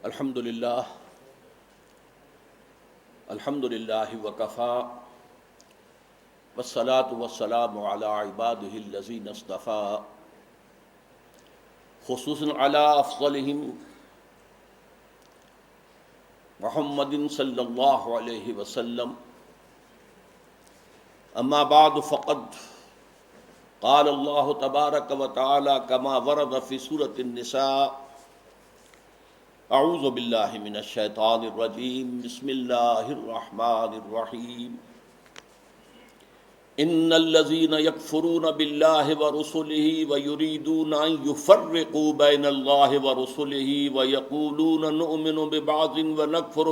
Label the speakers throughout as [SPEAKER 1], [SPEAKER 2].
[SPEAKER 1] الحمد للہ وکفی والصلاة والسلام علی عبادہ الذین اصطفیٰ خصوصاً علی افضلہم محمد صلی اللہ علیہ وسلم. اما بعد فقد قال اللہ تبارک و تعالی کما ورد فی سورۃ النساء. اعوذ باللہ من الشیطان الرجیم. بسم اللہ الرحمن الرحیم. ان الذین یکفرون باللہ ورسلہ ویریدون ان یفرقوا بین اللہ ورسلہ ویقولون نؤمن ببعض ونکفر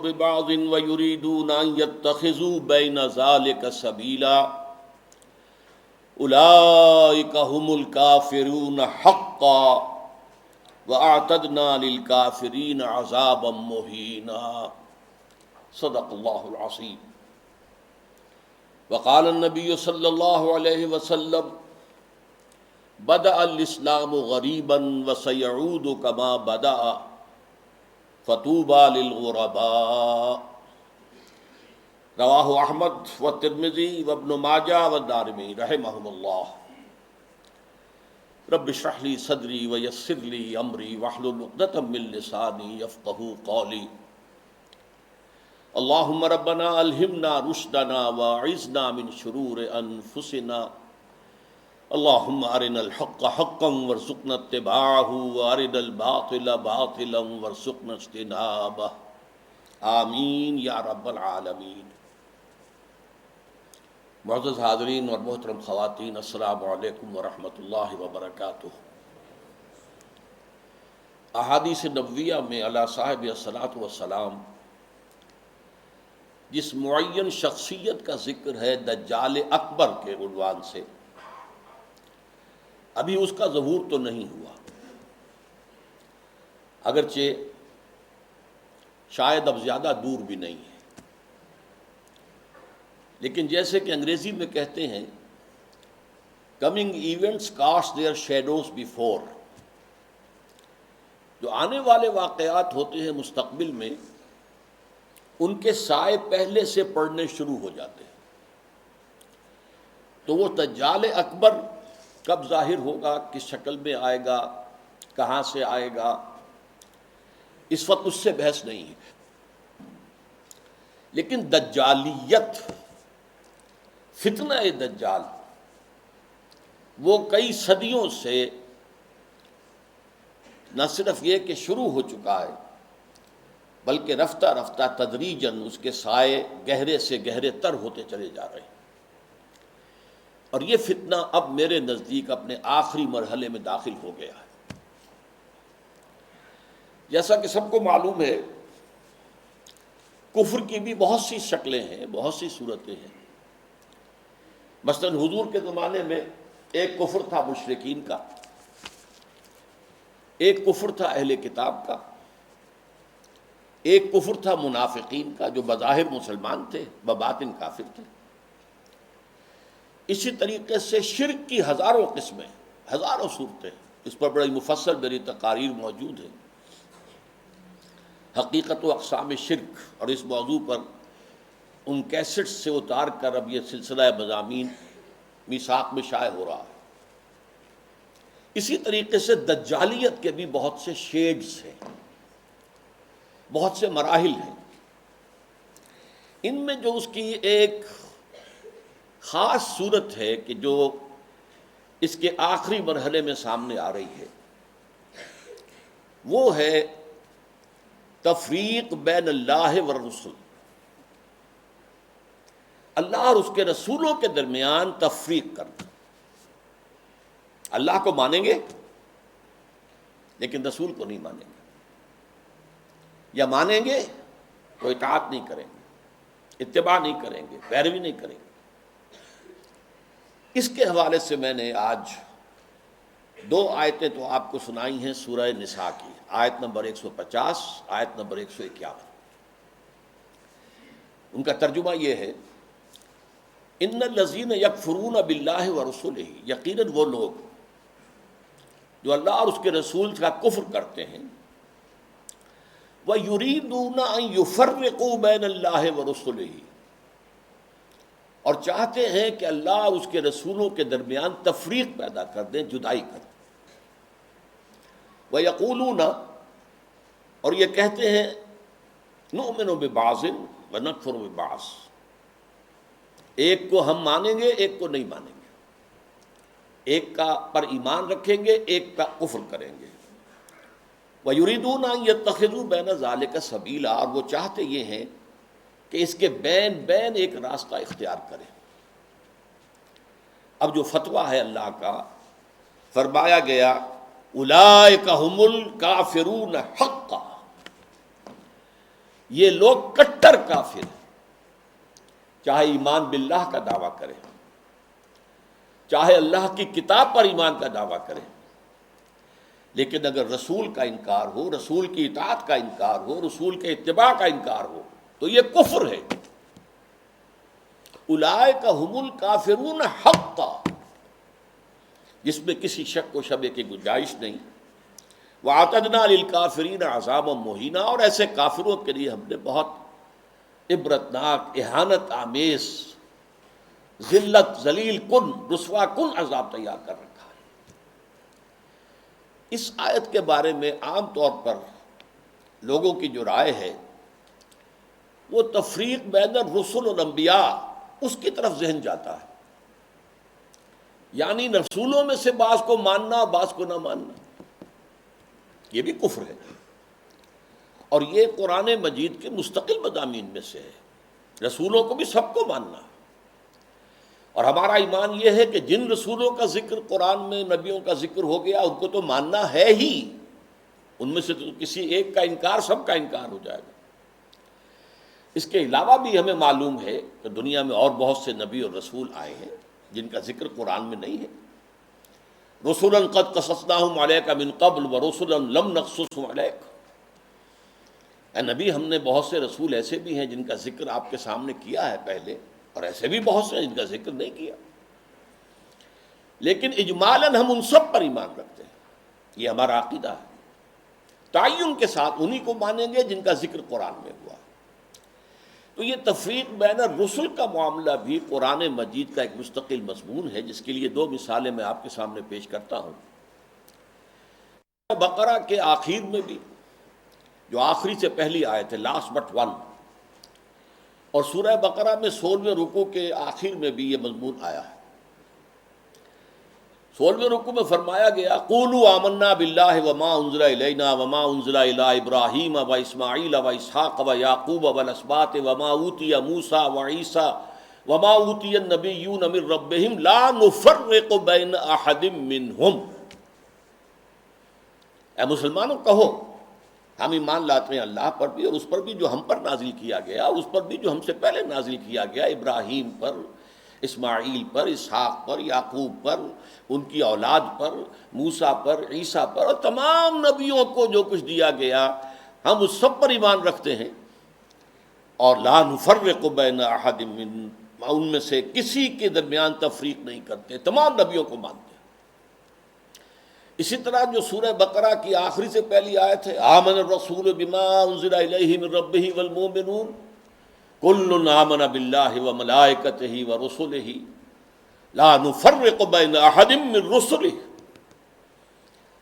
[SPEAKER 1] ببعض ویریدون ان یتخذوا بین ذلک سبیلا اولئک هم الکافرون حقا وَأَعْتَدْنَا لِلْكَافِرِينَ عَذَابًا مُهِينًا. صدق اللہ العظیم. وقال النبی صلی اللہ علیہ وسلم بدأ الاسلام غریبا وسيعود كما بدأ فطوبى للغرباء. رواہ احمد والترمذی وابن ماجہ والدارمی رحمہم اللہ. رب اشرح لی صدری ویسر لی امری واحلل عقدۃ من لسانی یفقہوا قولی. اللہم ربنا الہمنا رشدنا واعذنا من شرور انفسنا. اللہم ارنا الحق حقا وارزقنا اتباعہ وارنا الباطل باطلا وارزقنا اجتنابہ. آمین یا رب العالمین. معزز حاضرین اور محترم خواتین، السلام علیکم ورحمۃ اللہ وبرکاتہ. احادیث نبویہ میں علی صاحب الصلاۃ والسلام جس معین شخصیت کا ذکر ہے دجال اکبر کے عنوان سے، ابھی اس کا ظہور تو نہیں ہوا، اگرچہ شاید اب زیادہ دور بھی نہیں ہے، لیکن جیسے کہ انگریزی میں کہتے ہیں coming events cast their shadows before. جو آنے والے واقعات ہوتے ہیں مستقبل میں، ان کے سائے پہلے سے پڑنے شروع ہو جاتے ہیں. تو وہ دجال اکبر کب ظاہر ہوگا، کس شکل میں آئے گا، کہاں سے آئے گا، اس وقت اس سے بحث نہیں ہے. لیکن دجالیت، فتنہ دجال، وہ کئی صدیوں سے نہ صرف یہ کہ شروع ہو چکا ہے، بلکہ رفتہ رفتہ تدریجاً اس کے سائے گہرے سے گہرے تر ہوتے چلے جا رہے ہیں. اور یہ فتنہ اب میرے نزدیک اپنے آخری مرحلے میں داخل ہو گیا ہے. جیسا کہ سب کو معلوم ہے، کفر کی بھی بہت سی شکلیں ہیں، بہت سی صورتیں ہیں. مثلاً حضور کے زمانے میں ایک کفر تھا مشرکین کا، ایک کفر تھا اہل کتاب کا، ایک کفر تھا منافقین کا جو بظاہر مسلمان تھے بباطن کافر تھے. اسی طریقے سے شرک کی ہزاروں قسمیں، ہزاروں صورتیں، اس پر بڑی مفصل میری تقاریر موجود ہیں. حقیقت و اقسام شرک، اور اس موضوع پر ان کیسٹ سے اتار کر اب یہ سلسلہ مضامین میثاق میں شائع ہو رہا ہے. اسی طریقے سے دجالیت کے بھی بہت سے شیڈز ہیں، بہت سے مراحل ہیں. ان میں جو اس کی ایک خاص صورت ہے کہ جو اس کے آخری مرحلے میں سامنے آ رہی ہے، وہ ہے تفریق بین اللہ والرسل. اللہ اور اس کے رسولوں کے درمیان تفریق کرنا. اللہ کو مانیں گے لیکن رسول کو نہیں مانیں گے، یا مانیں گے تو اطاعت نہیں کریں گے، اتباع نہیں کریں گے، پیروی نہیں کریں گے. اس کے حوالے سے میں نے آج دو آیتیں تو آپ کو سنائی ہیں سورہ نساء کی، آیت نمبر 150، آیت نمبر 151. ان کا ترجمہ یہ ہے، ان الذین یکفرون باللہ ورسلہ، یقیناً وہ لوگ جو اللہ اور اس کے رسول کا کفر کرتے ہیں، وَيُرِيدُونَ أَن يُفَرِّقُوا بَيْنَ اللَّهِ وَرُسُلِهِ، اور چاہتے ہیں کہ اللہ اور اس کے رسولوں کے درمیان تفریق پیدا کر دیں، جدائی کر دیں۔ وَيَقُولُونَ، اور یہ کہتے ہیں، نُؤْمِنُ بِبَعْضٍ وَنَكْفُرُ بِبَعْضٍ، ایک کو ہم مانیں گے ایک کو نہیں مانیں گے، ایک کا پر ایمان رکھیں گے ایک کا کفر کریں گے۔ وَيُرِيدُونَ أَن يَتَّخِذُوا بَيْنَ ذَلِكَ سَبِيلًا، اور وہ چاہتے یہ ہیں کہ اس کے بین ایک راستہ اختیار کریں۔ اب جو فتویٰ ہے اللہ کا، فرمایا گیا اولئک ھم الکافرون حقا، یہ لوگ کٹر کافر ہیں، چاہے ایمان باللہ کا دعویٰ کرے، چاہے اللہ کی کتاب پر ایمان کا دعویٰ کرے، لیکن اگر رسول کا انکار ہو، رسول کی اطاعت کا انکار ہو، رسول کے اتباع کا انکار ہو تو یہ کفر ہے۔ اولئک ھم الکافرون حقا، جس میں کسی شک و شبہ کی گنجائش نہیں۔ وَأَعْتَدْنَا لِلْكَافِرِينَ عَذَابًا مُهِينًا، اور ایسے کافروں کے لیے ہم نے بہت عبرتناک، اہانت آمیز، ذلت، ذلیل کن، رسوا کن عذاب تیار کر رکھا ہے۔ اس آیت کے بارے میں عام طور پر لوگوں کی جو رائے ہے وہ تفریق بین الرسل والانبیاء، اس کی طرف ذہن جاتا ہے، یعنی رسولوں میں سے بعض کو ماننا بعض کو نہ ماننا، یہ بھی کفر ہے، اور یہ قرآن مجید کے مستقل مضامین میں سے ہے۔ رسولوں کو بھی سب کو ماننا، اور ہمارا ایمان یہ ہے کہ جن رسولوں کا ذکر قرآن میں، نبیوں کا ذکر ہو گیا، ان کو تو ماننا ہے ہی، ان میں سے تو کسی ایک کا انکار سب کا انکار ہو جائے گا۔ اس کے علاوہ بھی ہمیں معلوم ہے کہ دنیا میں اور بہت سے نبی اور رسول آئے ہیں جن کا ذکر قرآن میں نہیں ہے۔ رسولا قد قصصناہم علیک من قبل ورسلا لم نقصصہم علیک، اے نبی ہم نے بہت سے رسول ایسے بھی ہیں جن کا ذکر آپ کے سامنے کیا ہے پہلے، اور ایسے بھی بہت سے ہیں جن کا ذکر نہیں کیا، لیکن اجمالاً ہم ان سب پر ایمان رکھتے ہیں، یہ ہمارا عقیدہ ہے۔ تعین کے ساتھ انہی کو مانیں گے جن کا ذکر قرآن میں ہوا۔ تو یہ تفریق بین الرسل کا معاملہ بھی قرآن مجید کا ایک مستقل مضمون ہے، جس کے لیے دو مثالیں میں آپ کے سامنے پیش کرتا ہوں۔ بقرہ کے آخر میں بھی، جو آخری سے پہلی آیت ہے، لاسٹ بٹ ون، اور سورہ بقرہ میں 16ویں رکوع کے آخر میں بھی یہ مضمون آیا ہے۔ 16ویں رکوع میں فرمایا گیا قولوا آمنا باللہ وما انزل الینا وما انزل الی ابراہیم واسماعیل واسحاق ویعقوب والاسباط وما اوتی موسیٰ وعیسیٰ وما اوتی النبیون من ربہم لا نفرق بین احد منہم۔ اے مسلمانوں کہو، ہم ایمان لاتے ہیں اللہ پر بھی، اور اس پر بھی جو ہم پر نازل کیا گیا، اور اس پر بھی جو ہم سے پہلے نازل کیا گیا، ابراہیم پر، اسماعیل پر، اسحاق پر، یعقوب پر، ان کی اولاد پر، موسیٰ پر، عیسیٰ پر، اور تمام نبیوں کو جو کچھ دیا گیا ہم اس سب پر ایمان رکھتے ہیں، اور لا نفرق بین احد من، ان میں سے کسی کے درمیان تفریق نہیں کرتے، تمام نبیوں کو مانتے ہیں۔ اسی طرح جو سورہ بقرہ کی آخری سے پہلی آیت ہے آمن الرسول بما انزل الیہ من ربہ والمؤمنون کل آمن باللہ وملائکتہ ورسلہ لا نفرق بین احد من رسلہ،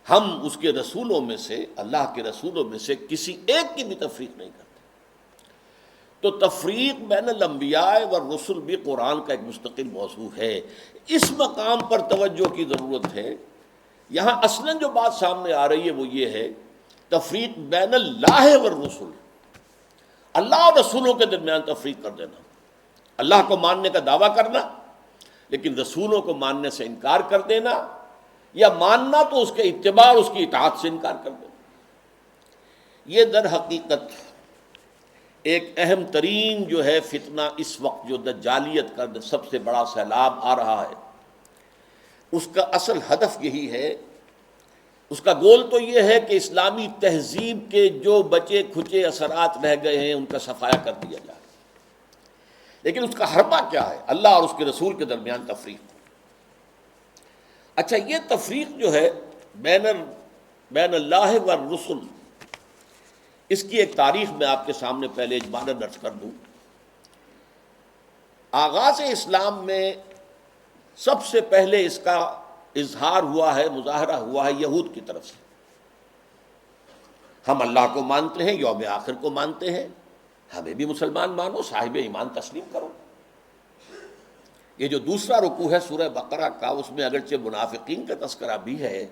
[SPEAKER 1] ہم اس کے رسولوں میں سے، اللہ کے رسولوں میں سے کسی ایک کی بھی تفریق نہیں کرتے۔ تو تفریق بین الانبیاء والرسل بھی قرآن کا ایک مستقل موضوع ہے۔ اس مقام پر توجہ کی ضرورت ہے۔ یہاں اصلاً جو بات سامنے آ رہی ہے وہ یہ ہے تفریق بین اللہ والرسل، اللہ اور رسولوں کے درمیان تفریق کر دینا، اللہ کو ماننے کا دعویٰ کرنا لیکن رسولوں کو ماننے سے انکار کر دینا، یا ماننا تو اس کے اتباع اور اس کی اطاعت سے انکار کر دینا۔ یہ در حقیقت ایک اہم ترین جو ہے فتنہ اس وقت جو دجالیت کا سب سے بڑا سیلاب آ رہا ہے، اس کا اصل ہدف یہی ہے، اس کا گول تو یہ ہے کہ اسلامی تہذیب کے جو بچے کھچے اثرات رہ گئے ہیں ان کا صفایا کر دیا جائے، لیکن اس کا حربہ کیا ہے؟ اللہ اور اس کے رسول کے درمیان تفریق۔ اچھا، یہ تفریق جو ہے بین اللہ والرسل، اس کی ایک تاریخ میں آپ کے سامنے پہلے اجمالاً درج کر دوں۔ آغاز اسلام میں سب سے پہلے اس کا اظہار ہوا ہے، مظاہرہ ہوا ہے یہود کی طرف سے۔ ہم اللہ کو مانتے ہیں، یوم آخر کو مانتے ہیں، ہمیں بھی مسلمان مانو، صاحب ایمان تسلیم کرو۔ یہ جو دوسرا رکوع ہے سورہ بقرہ کا، اس میں اگرچہ منافقین کا تذکرہ بھی ہے،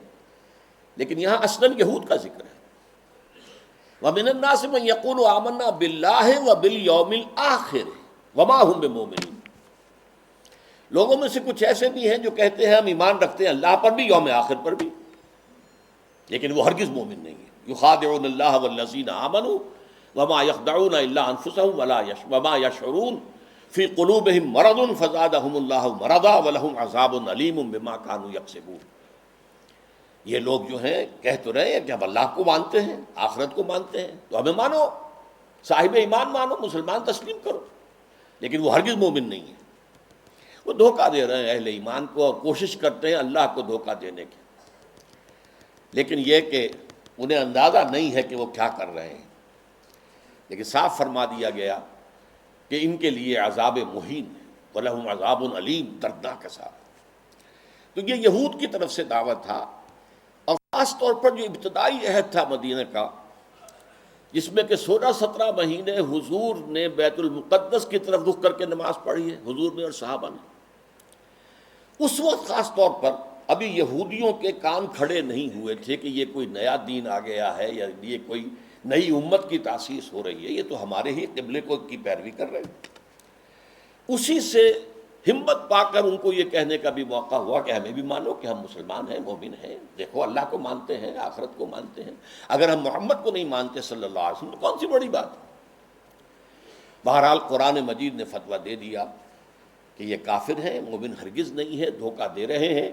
[SPEAKER 1] لیکن یہاں اصلاً یہود کا ذکر ہے۔ وَمِنَ النَّاسِ مَن يَقُولُ آمَنَّا بِاللَّهِ وَبِالْيَوْمِ الْآخِرِ وَمَا هُمْ بِمُؤْمِنِينَ، لوگوں میں سے کچھ ایسے بھی ہیں جو کہتے ہیں ہم ایمان رکھتے ہیں اللہ پر بھی، یوم آخر پر بھی، لیکن وہ ہرگز مومن نہیں ہے۔ يُخَادِعُونَ اللَّهَ وَالَّذِينَ آمَنُوا وَمَا يَخْدَعُونَ إِلَّا أَنفُسَهُمْ وَمَا يَشْعُرُونَ فِي قُلُوبِهِم مَرَضٌ فَزَادَهُمُ اللَّهُ مَرَضًا وَلَهُمْ عَذَابٌ أَلِيمٌ بِمَا كَانُوا يَكْسِبُونَ۔ یہ لوگ جو ہیں کہہ تو رہے ہیں کہ ہم اللہ کو مانتے ہیں، آخرت کو مانتے ہیں، تو ہمیں مانو، صاحب ایمان مانو، مسلمان تسلیم کرو، لیکن وہ ہرگز مومن نہیں ہے۔ وہ دھوکہ دے رہے ہیں اہل ایمان کو، اور کوشش کرتے ہیں اللہ کو دھوکہ دینے کی، لیکن یہ کہ انہیں اندازہ نہیں ہے کہ وہ کیا کر رہے ہیں۔ لیکن صاف فرما دیا گیا کہ ان کے لیے عذاب مہین ہے، وَلَهُمْ عَذَابٌ عَلِيمٌ، دردناک عذاب۔ تو یہ یہود کی طرف سے دعوت تھا، اور خاص طور پر جو ابتدائی عہد تھا مدینہ کا، جس میں کہ 16-17 مہینے حضور نے بیت المقدس کی طرف رخ کر کے نماز پڑھی ہے، حضور نے اور صحابہ نے۔ اس وقت خاص طور پر ابھی یہودیوں کے کان کھڑے نہیں ہوئے تھے کہ یہ کوئی نیا دین آ گیا ہے، یا یہ کوئی نئی امت کی تاسیس ہو رہی ہے، یہ تو ہمارے ہی قبلے کو کی پیروی کر رہے ہیں۔ اسی سے ہمت پا کر ان کو یہ کہنے کا بھی موقع ہوا کہ ہمیں بھی مانو کہ ہم مسلمان ہیں، مومن ہیں، دیکھو اللہ کو مانتے ہیں، آخرت کو مانتے ہیں، اگر ہم محمد کو نہیں مانتے صلی اللہ علیہ وسلم تو کون سی بڑی بات ہے۔ بہرحال قرآن مجید نے فتویٰ دے دیا کہ یہ کافر ہیں، مومن ہرگز نہیں ہے، دھوکہ دے رہے ہیں،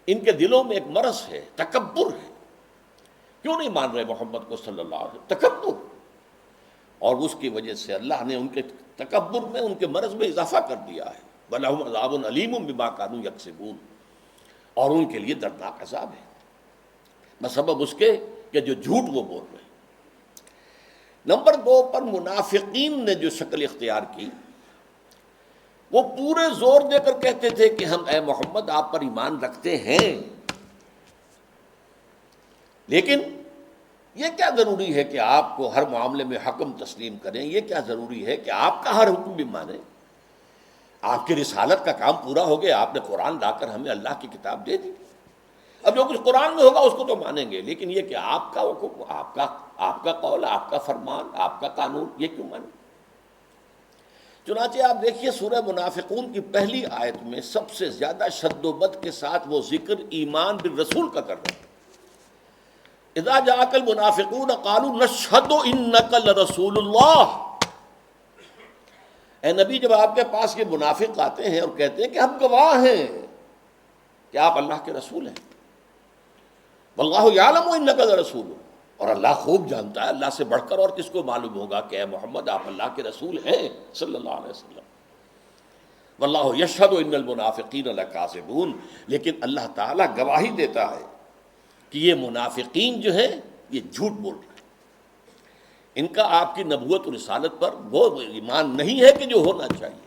[SPEAKER 1] ان کے دلوں میں ایک مرض ہے، تکبر ہے۔ کیوں نہیں مان رہے محمد کو صلی اللہ علیہ وسلم؟ تکبر، اور اس کی وجہ سے اللہ نے ان کے تکبر میں، ان کے مرض میں اضافہ کر دیا ہے۔ وَلَهُمْ عَذَابٌ عَلِيمٌ بِمَا كَانُوا يَكْسِبُونَ، اور ان کے لیے دردناک عذاب ہے بسبب اس کے کہ جو جھوٹ وہ بول رہے ہیں۔ نمبر 2 پر منافقین نے جو شکل اختیار کی، وہ پورے زور دے کر کہتے تھے کہ ہم اے محمد آپ پر ایمان رکھتے ہیں، لیکن یہ کیا ضروری ہے کہ آپ کو ہر معاملے میں حکم تسلیم کریں، یہ کیا ضروری ہے کہ آپ کا ہر حکم بھی مانیں؟ آپ کی رسالت کا کام پورا ہو گیا، آپ نے قرآن لا کر ہمیں اللہ کی کتاب دے دی، اب جو کچھ قرآن میں ہوگا اس کو تو مانیں گے، لیکن یہ کہ آپ کا حکم، آپ کا قول، آپ کا فرمان، آپ کا قانون، یہ کیوں مانیں؟ چنانچہ آپ دیکھیے سورہ منافقون کی پہلی آیت میں سب سے زیادہ شد و بد کے ساتھ وہ ذکر ایمان بالرسول کا کر رہے ہیں۔ اذا جاءک المنافقون قالوا نشہد انک لرسول اللہ، اے نبی جب آپ کے پاس یہ منافق آتے ہیں اور کہتے ہیں کہ ہم گواہ ہیں کہ آپ اللہ کے رسول ہیں، واللہ یعلم انک لرسول، اور اللہ خوب جانتا ہے، اللہ سے بڑھ کر اور کس کو معلوم ہوگا کہ اے محمد آپ اللہ کے رسول ہیں صلی اللہ علیہ وسلم۔ واللہ یشہد ان المنافقین لکاذبون، لیکن اللہ تعالیٰ گواہی دیتا ہے کہ یہ منافقین جو ہیں یہ جھوٹ بول رہے ہیں، ان کا آپ کی نبوت و رسالت پر وہ ایمان نہیں ہے کہ جو ہونا چاہیے۔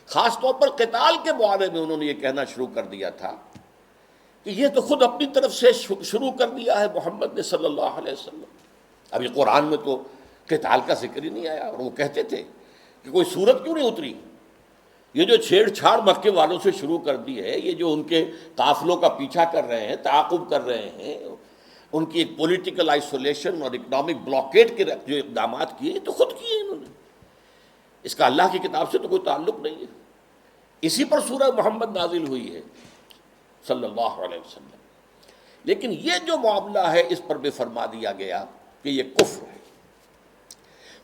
[SPEAKER 1] خاص طور پر قتال کے بارے میں انہوں نے یہ کہنا شروع کر دیا تھا کہ یہ تو خود اپنی طرف سے شروع کر دیا ہے محمد نے صلی اللہ علیہ وسلم، ابھی قرآن میں تو قتال کا ذکر ہی نہیں آیا، اور وہ کہتے تھے کہ کوئی صورت کیوں نہیں اتری؟ یہ جو چھیڑ چھاڑ مکے والوں سے شروع کر دی ہے، یہ جو ان کے قافلوں کا پیچھا کر رہے ہیں، تعاقب کر رہے ہیں، ان کی ایک پولیٹیکل آئسولیشن اور اکنامک بلاکیٹ کے جو اقدامات کیے تو خود کیے انہوں نے، اس کا اللہ کی کتاب سے تو کوئی تعلق نہیں ہے۔ اسی پر سورہ محمد نازل ہوئی ہے صلی اللہ علیہ وسلم، لیکن یہ جو معاملہ ہے اس پر بھی فرما دیا گیا کہ یہ کفر ہے۔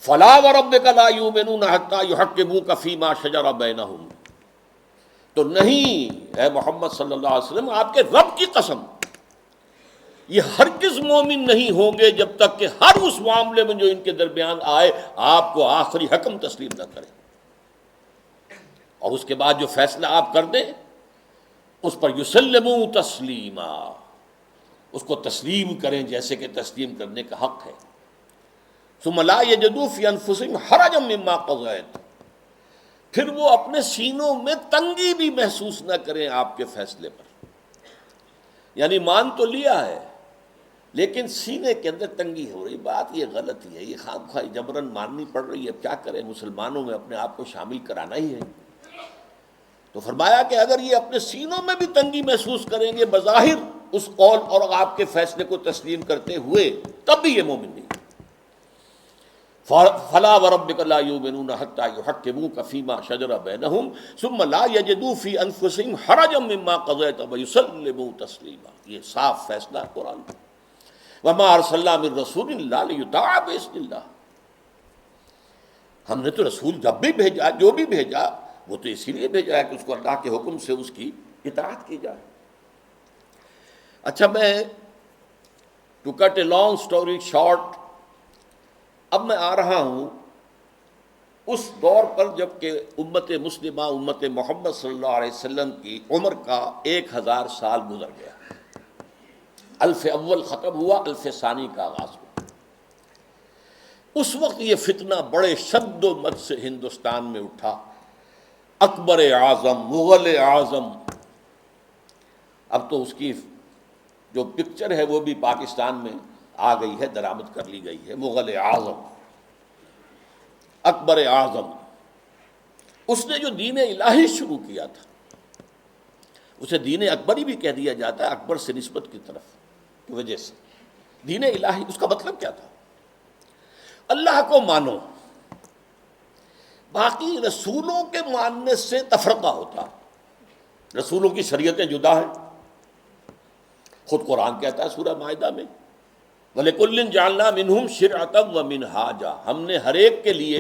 [SPEAKER 1] فلا وربک لا یؤمنون حتی یحکموک فیما شجر بینہم، تو نہیں اے محمد صلی اللہ علیہ وسلم، آپ کے رب کی قسم، یہ ہرگز مومن نہیں ہوں گے جب تک کہ ہر اس معاملے میں جو ان کے درمیان آئے آپ کو آخری حکم تسلیم نہ کریں، اور اس کے بعد جو فیصلہ آپ کر دیں اس پر یسلموا تسلیما، اس کو تسلیم کریں جیسے کہ تسلیم کرنے کا حق ہے۔ ثم لا یجدوا فی انفسہم حرجا مما قضیت، پھر وہ اپنے سینوں میں تنگی بھی محسوس نہ کریں آپ کے فیصلے پر۔ یعنی مان تو لیا ہے لیکن سینے کے اندر تنگی ہو رہی، بات یہ غلط ہی ہے، یہ خام خواہ جبرن ماننی پڑ رہی ہے، اب کیا کریں، مسلمانوں میں اپنے آپ کو شامل کرانا ہی ہے۔ تو فرمایا کہ اگر یہ اپنے سینوں میں بھی تنگی محسوس کریں گے بظاہر اس قول اور آپ کے فیصلے کو تسلیم کرتے ہوئے، تب بھی یہ مومن نہیں۔ فلا وربک لا یؤمنون حتی یحکموک فیما شجر بینہم ثم لا یجدوا فی انفسہم حرجا مما قضیت ویسلموا تسلیما، یہ صاف فیصلہ ہے قرآن کا۔ وما ارسلنا من رسول الا لیطاع باذن اللہ، ہم نے تو رسول جب بھی بھیجا، جو بھی بھیجا، وہ تو اسی لیے بھیجا ہے کہ اس کو اللہ کے حکم سے اس کی اطاعت کی جائے۔ اچھا، میں to cut a long story short, اب میں آ رہا ہوں اس دور پر جب کہ امت مسلمہ، امت محمد صلی اللہ علیہ وسلم کی عمر کا 1000 سال گزر گیا، الف اول ختم ہوا، الف ثانی کا آغاز ہوا۔ اس وقت یہ فتنہ بڑے شد و مد سے ہندوستان میں اٹھا، اکبر اعظم، مغل اعظم، اب تو اس کی جو پکچر ہے وہ بھی پاکستان میں آ گئی ہے، درآمد کر لی گئی ہے، مغل اعظم، اکبر اعظم۔ اس نے جو دین الہی شروع کیا تھا، اسے دین اکبری بھی کہہ دیا جاتا ہے، اکبر سے نسبت کی طرف کی وجہ سے۔ دین الہی، اس کا مطلب کیا تھا؟ اللہ کو مانو، باقی رسولوں کے ماننے سے تفرقہ ہوتا، رسولوں کی شریعتیں جدا ہیں، خود قرآن کہتا ہے سورہ مائدہ میں وَلِكُلٍّ جَعَلْنَا مِنْهُمْ شِرْعَةً وَمِنْهَاجًا، ہم نے ہر ایک کے لیے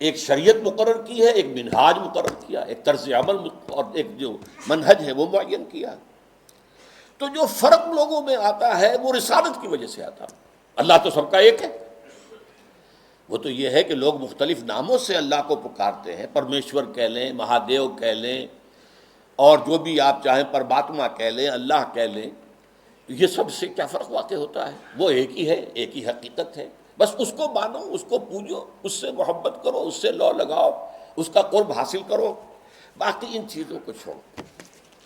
[SPEAKER 1] ایک شریعت مقرر کی ہے، ایک منہاج مقرر کیا، ایک طرز عمل اور ایک جو منہج ہے وہ معین کیا۔ تو جو فرق لوگوں میں آتا ہے وہ رسالت کی وجہ سے آتا، اللہ تو سب کا ایک ہے، وہ تو یہ ہے کہ لوگ مختلف ناموں سے اللہ کو پکارتے ہیں، پرمیشور کہہ لیں، مہادیو کہہ لیں، اور جو بھی آپ چاہیں پرماتما کہہ لیں، اللہ کہہ لیں، یہ سب سے کیا فرق واقع ہوتا ہے؟ وہ ایک ہی ہے، ایک ہی حقیقت ہے، بس اس کو مانو، اس کو پوجو، اس سے محبت کرو، اس سے لو لگاؤ، اس کا قرب حاصل کرو، باقی ان چیزوں کو چھوڑو،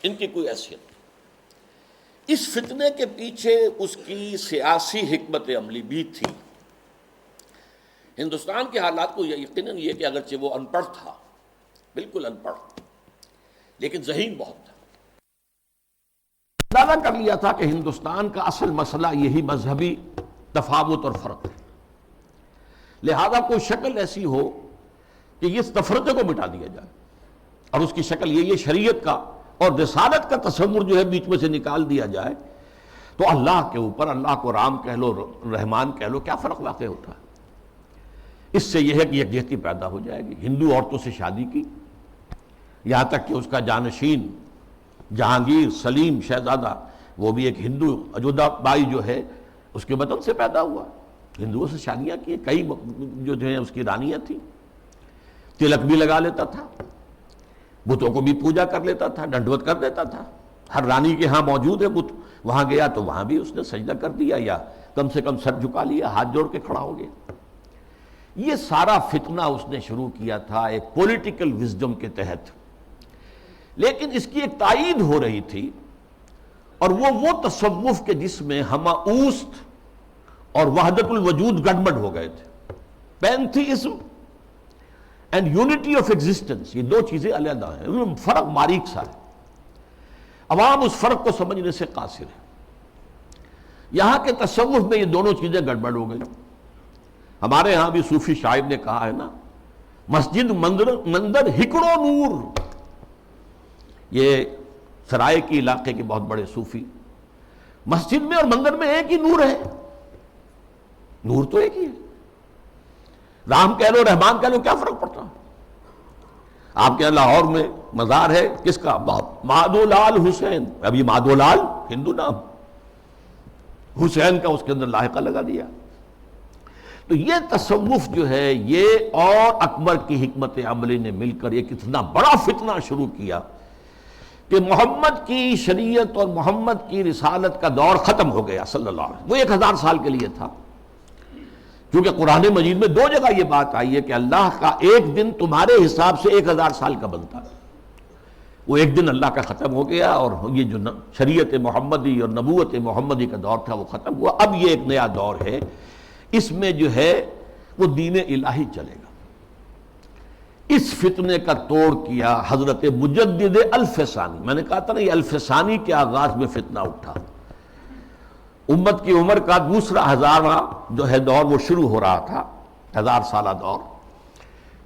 [SPEAKER 1] ان کی کوئی حیثیت نہیں۔ اس فتنے کے پیچھے اس کی سیاسی حکمت عملی بھی تھی۔ ہندوستان کے حالات کو یقیناً یہ کہ اگرچہ وہ ان پڑھ تھا، بالکل ان پڑھ، لیکن ذہین بہت تھا، اندازہ کر لیا تھا کہ ہندوستان کا اصل مسئلہ یہی مذہبی تفاوت اور فرق ہے، لہذا کوئی شکل ایسی ہو کہ اس تفرقے کو مٹا دیا جائے، اور اس کی شکل یہ شریعت کا اور رسالت کا تصور جو ہے بیچ میں سے نکال دیا جائے، تو اللہ کے اوپر، اللہ کو رام کہہ لو، رحمان کہہ لو، کیا فرق واقع ہوتا ہے؟ اس سے یہ ہے کہ یکجہتی پیدا ہو جائے گی۔ ہندو عورتوں سے شادی کی، یہاں تک کہ اس کا جانشین جہانگیر سلیم شہزادہ، وہ بھی ایک ہندو، اجودھا بائی جو ہے اس کے وطن سے پیدا ہوا، ہندوؤں سے شادیاں کی، کئی جو ہیں اس کی رانیاں تھیں، تلک بھی لگا لیتا تھا، بتوں کو بھی پوجا کر لیتا تھا، ڈنڈوت کر دیتا تھا، ہر رانی کے ہاں موجود ہے بت، وہاں گیا تو وہاں بھی اس نے سجدہ کر دیا، یا کم سے کم سر جھکا لیا، ہاتھ جوڑ کے کھڑا ہو گیا۔ یہ سارا فتنہ اس نے شروع کیا تھا ایک پولیٹیکل وزڈم کے تحت، لیکن اس کی ایک تائید ہو رہی تھی، اور وہ تصوف کے جس میں ہمہ اوست اور وحدت الوجود گڑبڑ ہو گئے تھے، pantheism and unity of existence, یہ دو چیزیں علیحدہ ہیں، ان میں فرق باریک سا ہے، عوام اس فرق کو سمجھنے سے قاصر ہے۔ یہاں کے تصوف میں یہ دونوں چیزیں گڑبڑ ہو گئی۔ ہمارے ہاں بھی صوفی شاعر نے کہا ہے نا، مسجد مندر ہکڑو نور، یہ سرائے کی علاقے کے بہت بڑے صوفی، مسجد میں اور مندر میں ایک ہی نور ہے، نور تو ایک ہی ہے، رام کہہ لو، رحمان کہہ لو، کیا فرق پڑتا؟ آپ کے یہاں لاہور میں مزار ہے کس کا؟ مادھو لال حسین، ابھی مادھو لال ہندو نام، حسین کا اس کے اندر لاحقہ لگا دیا۔ تو یہ تصوف جو ہے، یہ اور اکبر کی حکمت عملی نے مل کر ایک اتنا بڑا فتنہ شروع کیا کہ محمد کی شریعت اور محمد کی رسالت کا دور ختم ہو گیا صلی اللہ علیہ وسلم. وہ 1000 سال کے لیے تھا، کیونکہ قرآن مجید میں 2 جگہ یہ بات آئی ہے کہ اللہ کا ایک دن تمہارے حساب سے 1000 سال کا بنتا ہے. وہ ایک دن اللہ کا ختم ہو گیا، اور یہ جو شریعت محمدی اور نبوت محمدی کا دور تھا وہ ختم ہوا. اب یہ ایک نیا دور ہے، اس میں جو ہے وہ دین الہی چلے گا. اس فتنے کا توڑ کیا حضرت مجدد الف ثانی. میں نے کہا تھا نا یہ الف ثانی کے آغاز میں فتنہ اٹھا. امت کی عمر کا دوسرا 1000واں جو ہے دور وہ شروع ہو رہا تھا، 1000 سالہ دور.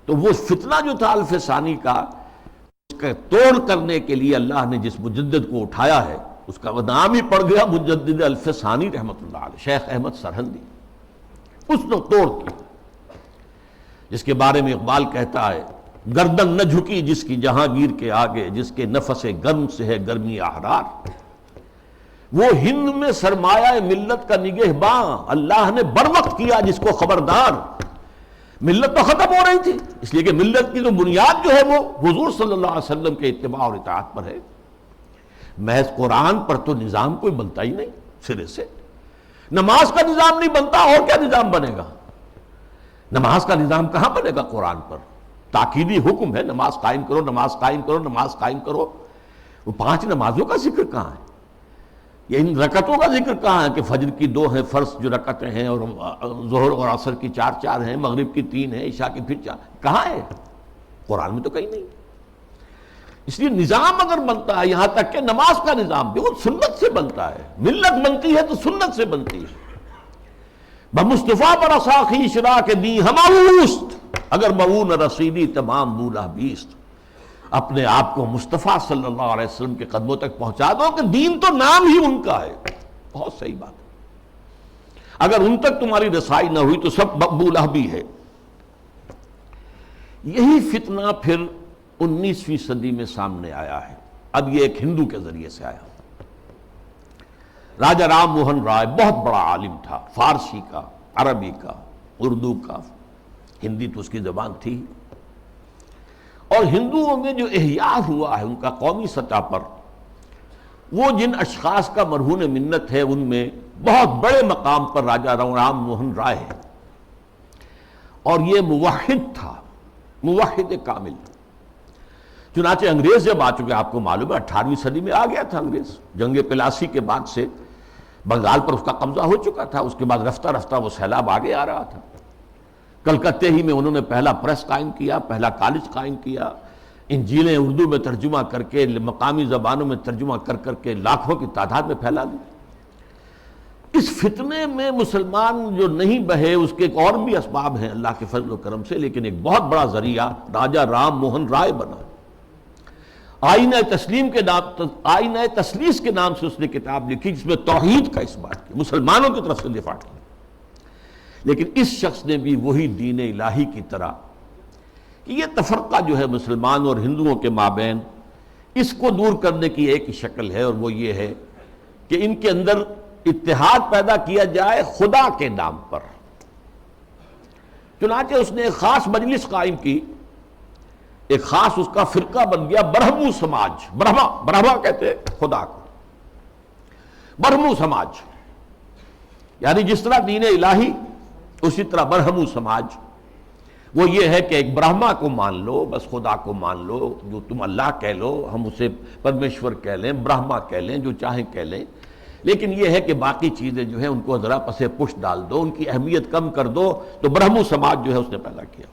[SPEAKER 1] تو وہ فتنہ جو تھا الف ثانی کا، اس کا توڑ کرنے کے لیے اللہ نے جس مجدد کو اٹھایا ہے اس کا نام ہی پڑ گیا مجدد الف ثانی رحمۃ اللہ علیہ، شیخ احمد سرہندی. اس نے توڑ کیا، جس کے بارے میں اقبال کہتا ہے گردن نہ جھکی جس کی جہانگیر کے آگے، جس کے نفس گرم سے ہے گرمی احرار. وہ ہند میں سرمایہ ملت کا نگہباں، اللہ نے بر وقت کیا جس کو خبردار. ملت تو ختم ہو رہی تھی، اس لیے کہ ملت کی جو بنیاد جو ہے وہ حضور صلی اللہ علیہ وسلم کے اتباع اور اطاعت پر ہے. محض قرآن پر تو نظام کوئی بنتا ہی نہیں سرے سے. نماز کا نظام نہیں بنتا، اور کیا نظام بنے گا؟ نماز کا نظام کہاں بنے گا قرآن پر؟ تاکیدی حکم ہے نماز قائم کرو، نماز قائم کرو، نماز قائم کرو. وہ 5 نمازوں کا ذکر کہاں ہے؟ یہ ان رکعتوں کا ذکر کہاں ہے کہ فجر کی 2 ہیں فرض جو رکعتیں ہیں، اور ظہر اور عصر کی 4 ہیں، مغرب کی 3 ہیں، عشاء کی پھر 4. کہاں ہے؟ قرآن میں تو کہیں نہیں. اس لیے نظام اگر بنتا ہے، یہاں تک کہ نماز کا نظام بھی وہ سنت سے بنتا ہے. ملت بنتی ہے تو سنت سے بنتی ہے. بمصطفیٰ پر اساخی اشراق دی ہماوست، اگر مؤون رسیدی تمام بولا بیست. اپنے آپ کو مصطفیٰ صلی اللہ علیہ وسلم کے قدموں تک پہنچا دو کہ دین تو نام ہی ان کا ہے. بہت صحیح بات ہے. اگر ان تک تمہاری رسائی نہ ہوئی تو سب مقبولہ بھی ہے. یہی فتنہ پھر 19ویں صدی میں سامنے آیا ہے. اب یہ ایک ہندو کے ذریعے سے آیا. راجہ رام موہن رائے بہت بڑا عالم تھا، فارسی کا، عربی کا، اردو کا، ہندی تو اس کی زبان تھی. اور ہندوؤں میں جو احیاء ہوا ہے ان کا قومی سطح پر، وہ جن اشخاص کا مرہون منت ہے ان میں بہت بڑے مقام پر راجہ رام موہن رائے ہے. اور یہ موحد تھا، موحد کامل. چنانچہ انگریز جب آ چکے، آپ کو معلوم ہے 18ویں صدی میں آ گیا تھا انگریز. جنگ پلاسی کے بعد سے بنگال پر اس کا قبضہ ہو چکا تھا. اس کے بعد رفتہ رفتہ وہ سیلاب آگے آ رہا تھا. کلکتے ہی میں انہوں نے پہلا پریس قائم کیا، پہلا کالج قائم کیا. انجیلیں اردو میں ترجمہ کر کے، مقامی زبانوں میں ترجمہ کر کر کے لاکھوں کی تعداد میں پھیلا دی. اس فتنے میں مسلمان جو نہیں بہے اس کے ایک اور بھی اسباب ہیں اللہ کے فضل و کرم سے، لیکن ایک بہت بڑا ذریعہ راجہ رام موہن رائے بنا. آئینہ تسلیم کے نام، آئینہ تسلیس کے نام سے اس نے کتاب لکھی جس میں توحید کا اس بات کی، مسلمانوں کی طرف سے دفاع کی. لیکن اس شخص نے بھی وہی دین الہی کی طرح کہ یہ تفرقہ جو ہے مسلمان اور ہندوؤں کے مابین، اس کو دور کرنے کی ایک ہی شکل ہے، اور وہ یہ ہے کہ ان کے اندر اتحاد پیدا کیا جائے خدا کے نام پر. چنانچہ اس نے ایک خاص مجلس قائم کی، ایک خاص اس کا فرقہ بن گیا برہمو سماج. برہما کہتے ہیں خدا کو، برہمو سماج یعنی جس طرح دین الہی اسی طرح برہمو سماج. وہ یہ ہے کہ ایک برہما کو مان لو، بس خدا کو مان لو، جو تم اللہ کہہ لو، ہم اسے پرمیشور کہہ لیں، برہما کہہ لیں، جو چاہیں کہہ لیں. لیکن یہ ہے کہ باقی چیزیں جو ہیں ان کو ذرا پس پش ڈال دو، ان کی اہمیت کم کر دو. تو برہمو سماج جو ہے اس نے پیدا کیا.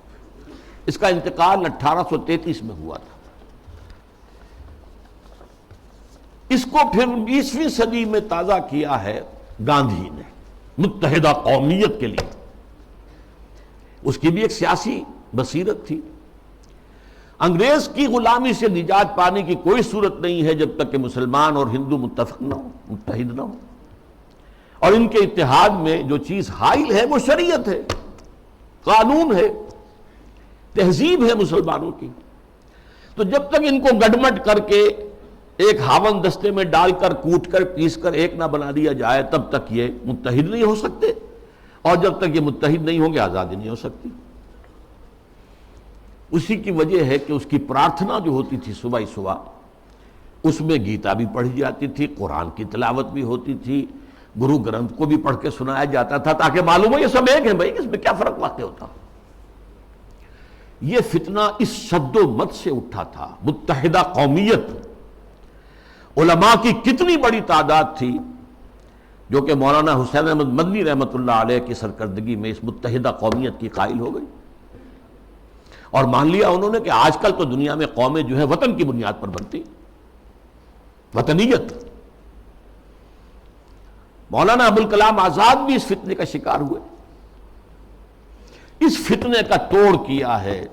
[SPEAKER 1] اس کا انتقال 1833 میں ہوا تھا. اس کو پھر 20ویں صدی میں تازہ کیا ہے گاندھی نے متحدہ قومیت کے لیے. اس کی بھی ایک سیاسی بصیرت تھی. انگریز کی غلامی سے نجات پانے کی کوئی صورت نہیں ہے جب تک کہ مسلمان اور ہندو متفق نہ ہو، متحد نہ ہو. اور ان کے اتحاد میں جو چیز حائل ہے وہ شریعت ہے، قانون ہے، تہذیب ہے مسلمانوں کی. تو جب تک ان کو گڈمٹ کر کے ایک ہاون دستے میں ڈال کر کوٹ کر پیس کر ایک نہ بنا دیا جائے تب تک یہ متحد نہیں ہو سکتے، اور جب تک یہ متحد نہیں ہوں گے آزادی نہیں ہو سکتی. اسی کی وجہ ہے کہ اس کی پرارتھنا جو ہوتی تھی صبح ہی صبح اس میں گیتا بھی پڑھی جاتی تھی، قرآن کی تلاوت بھی ہوتی تھی، گرو گرنتھ کو بھی پڑھ کے سنایا جاتا تھا، تاکہ معلوم ہو یہ سب ایک ہیں بھائی، اس میں کیا فرق واقع ہوتا۔ یہ فتنہ اس شد و مت سے اٹھا تھا، متحدہ قومیت، علماء کی کتنی بڑی تعداد تھی جو کہ مولانا حسین احمد مدنی رحمۃ اللہ علیہ کی سرکردگی میں اس متحدہ قومیت کی قائل ہو گئی، اور مان لیا انہوں نے کہ آج کل تو دنیا میں قومیں جو ہے وطن کی بنیاد پر بنتی، وطنیت۔ مولانا ابوالکلام آزاد بھی اس فتنے کا شکار ہوئے۔ اس فتنے کا توڑ کیا ہے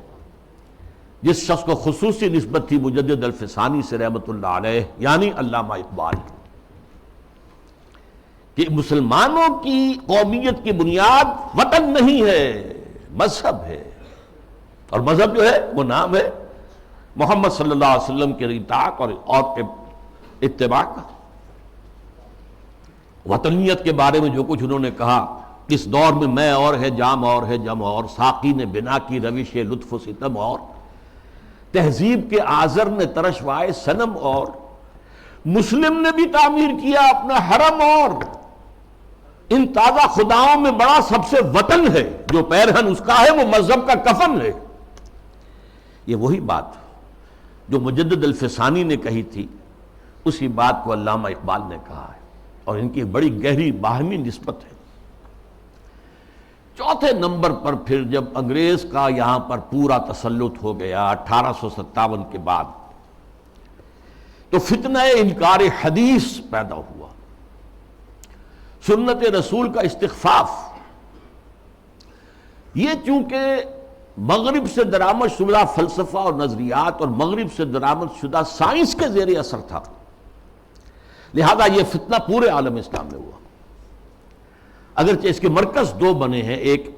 [SPEAKER 1] جس شخص کو خصوصی نسبت تھی مجدد الفسانی سے رحمۃ اللہ علیہ، یعنی علامہ اقبال، کہ مسلمانوں کی قومیت کی بنیاد وطن نہیں ہے، مذہب ہے، اور مذہب جو ہے وہ نام ہے محمد صلی اللہ علیہ وسلم کے اطاعت اور اتباع کا۔ وطنیت کے بارے میں جو کچھ انہوں نے کہا، اس دور میں اور ہے، جام اور ہے، جم اور، ساقی نے بنا کی روش لطف و ستم اور، تہذیب کے آزر نے ترشوائے صنم اور، مسلم نے بھی تعمیر کیا اپنا حرم اور، ان تازہ خداؤں میں بڑا سب سے وطن ہے، جو پیرہن اس کا ہے وہ مذہب کا کفن ہے۔ یہ وہی بات جو مجدد الفسانی نے کہی تھی، اسی بات کو علامہ اقبال نے کہا ہے، اور ان کی بڑی گہری باہمی نسبت ہے۔ چوتھے نمبر پر پھر جب انگریز کا یہاں پر پورا تسلط ہو گیا 1857 کے بعد، تو فتنہ انکار حدیث پیدا ہوا، سنت رسول کا استخفاف۔ یہ چونکہ مغرب سے درآمد شدہ فلسفہ اور نظریات اور مغرب سے درآمد شدہ سائنس کے زیر اثر تھا، لہذا یہ فتنہ پورے عالم اسلام میں ہوا، اگرچہ اس کے مرکز دو بنے ہیں، ایک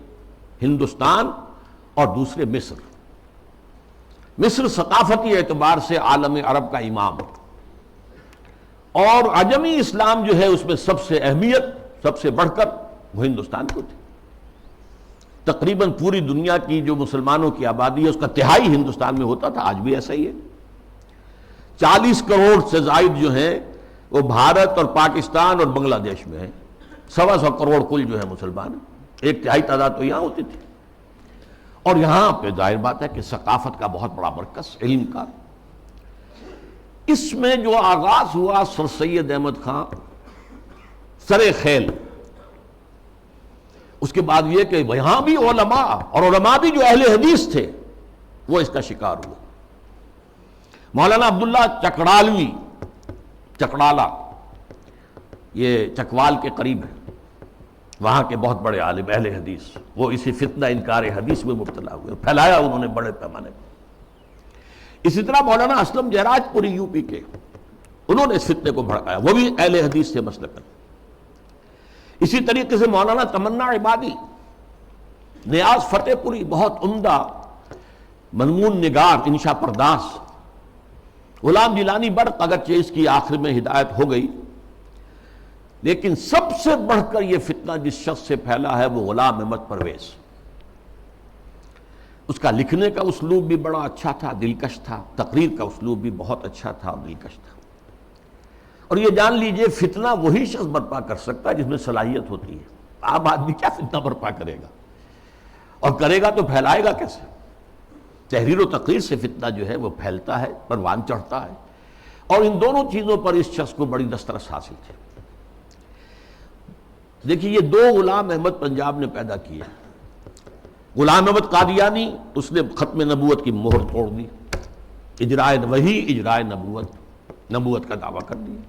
[SPEAKER 1] ہندوستان اور دوسرے مصر۔ مصر ثقافتی اعتبار سے عالم عرب کا امام، اور عجمی اسلام جو ہے اس میں سب سے اہمیت، سب سے بڑھ کر وہ ہندوستان کو تھی۔ تقریباً پوری دنیا کی جو مسلمانوں کی آبادی ہے اس کا تہائی ہندوستان میں ہوتا تھا، آج بھی ایسا ہی ہے۔ 40 کروڑ سے زائد جو ہیں وہ بھارت اور پاکستان اور بنگلہ دیش میں ہیں، 125 کروڑ کل جو ہے مسلمان، ایک تہائی تعداد تو یہاں ہوتی تھی، اور یہاں پہ ظاہر بات ہے کہ ثقافت کا بہت بڑا مرکز، علم کا۔ اس میں جو آغاز ہوا سر سید احمد خان سر خیل، اس کے بعد یہ کہ یہاں بھی علماء، اور علماء بھی جو اہل حدیث تھے، وہ اس کا شکار ہوئے۔ مولانا عبداللہ چکڑالوی، چکڑالہ، یہ چکوال کے قریب ہے، وہاں کے بہت بڑے عالم اہل حدیث، وہ اسی فتنہ انکار حدیث میں مبتلا ہوئے، پھیلایا انہوں نے بڑے پیمانے پر۔ اسی طرح مولانا اسلم جہراج پوری یو پی کے، انہوں نے اس فتنے کو بھڑکایا، وہ بھی اہل حدیث سے مسلکن۔ اسی طریقے سے مولانا تمنا عبادی، نیاز فتح پوری، بہت عمدہ مضمون نگار، انشا پرداس۔ غلام جیلانی برق، اگرچہ اس کی آخر میں ہدایت ہو گئی، لیکن سب سے بڑھ کر یہ فتنہ جس شخص سے پھیلا ہے وہ غلام احمد پرویز۔ اس کا لکھنے کا اسلوب بھی بڑا اچھا تھا، دلکش تھا، تقریر کا اسلوب بھی بہت اچھا تھا اور دلکش تھا۔ اور یہ جان لیجئے فتنہ وہی شخص برپا کر سکتا ہے جس میں صلاحیت ہوتی ہے۔ عام آدمی کیا فتنہ برپا کرے گا، اور کرے گا تو پھیلائے گا کیسے؟ تحریر و تقریر سے فتنہ جو ہے وہ پھیلتا ہے، پروان چڑھتا ہے، اور ان دونوں چیزوں پر اس شخص کو بڑی دسترس حاصل تھی۔ دیکھیے یہ دو غلام احمد پنجاب نے پیدا کیے۔ غلام احمد قادیانی، اس نے ختم نبوت کی مہر توڑ دی، اجرائے وحی، اجرائے نبوت کا دعویٰ کر دیا۔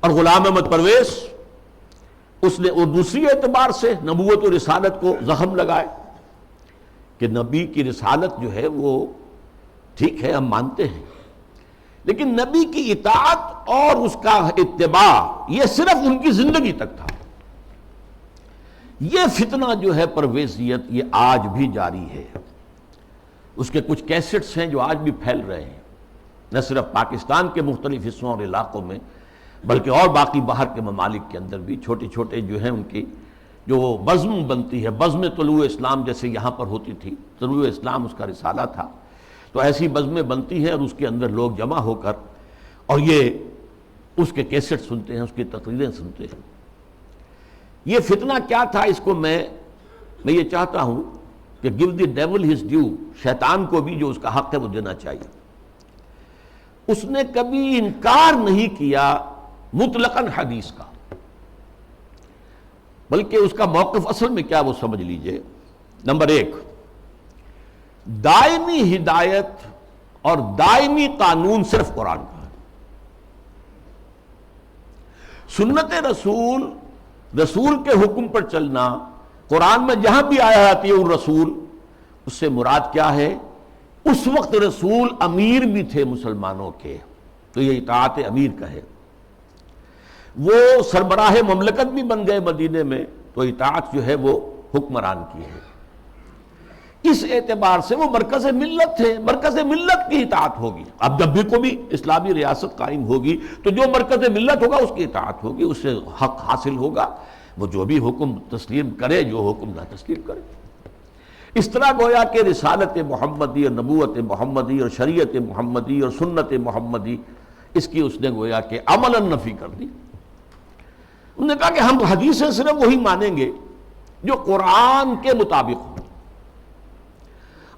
[SPEAKER 1] اور غلام احمد پرویز، اس نے وہ دوسری اعتبار سے نبوت و رسالت کو زخم لگائے کہ نبی کی رسالت جو ہے وہ ٹھیک ہے، ہم مانتے ہیں، لیکن نبی کی اطاعت اور اس کا اتباع یہ صرف ان کی زندگی تک تھا۔ یہ فتنہ جو ہے پرویزیت، یہ آج بھی جاری ہے۔ اس کے کچھ کیسٹس ہیں جو آج بھی پھیل رہے ہیں، نہ صرف پاکستان کے مختلف حصوں اور علاقوں میں، بلکہ اور باقی باہر کے ممالک کے اندر بھی چھوٹے چھوٹے جو ہیں ان کی جو بزم بنتی ہے، بزم طلوع اسلام جیسے یہاں پر ہوتی تھی، طلوع اسلام اس کا رسالہ تھا، تو ایسی بزمیں بنتی ہیں اور اس کے اندر لوگ جمع ہو کر اور یہ اس کے کیسٹ سنتے ہیں، اس کی تقریریں سنتے ہیں۔ یہ فتنہ کیا تھا، اس کو میں یہ چاہتا ہوں کہ give the devil his due, شیطان کو بھی جو اس کا حق ہے وہ دینا چاہیے۔ اس نے کبھی انکار نہیں کیا مطلقاً حدیث کا، بلکہ اس کا موقف اصل میں کیا وہ سمجھ لیجئے۔ نمبر 1، دائمی ہدایت اور دائمی قانون صرف قرآن کا ہے۔ سنت رسول، رسول کے حکم پر چلنا، قرآن میں جہاں بھی آیا ہے اطیعوا الرسول، اس سے مراد کیا ہے؟ اس وقت رسول امیر بھی تھے مسلمانوں کے، تو یہ اطاعت امیر کا ہے۔ وہ سربراہ مملکت بھی بن گئے مدینے میں، تو اطاعت جو ہے وہ حکمران کی ہے۔ اس اعتبار سے وہ مرکز ملت تھے، مرکز ملت کی اطاعت ہوگی۔ اب جب بھی کوئی اسلامی ریاست قائم ہوگی تو جو مرکز ملت ہوگا اس کی اطاعت ہوگی، اس سے حق حاصل ہوگا، وہ جو بھی حکم تسلیم کرے، جو حکم نہ تسلیم کرے۔ اس طرح گویا کہ رسالت محمدی اور نبوت محمدی اور شریعت محمدی اور سنت محمدی، اس کی اس نے گویا کہ عملاً نفی کر دی۔ انہوں نے کہا کہ ہم حدیثیں صرف وہی مانیں گے جو قرآن کے مطابق ہو۔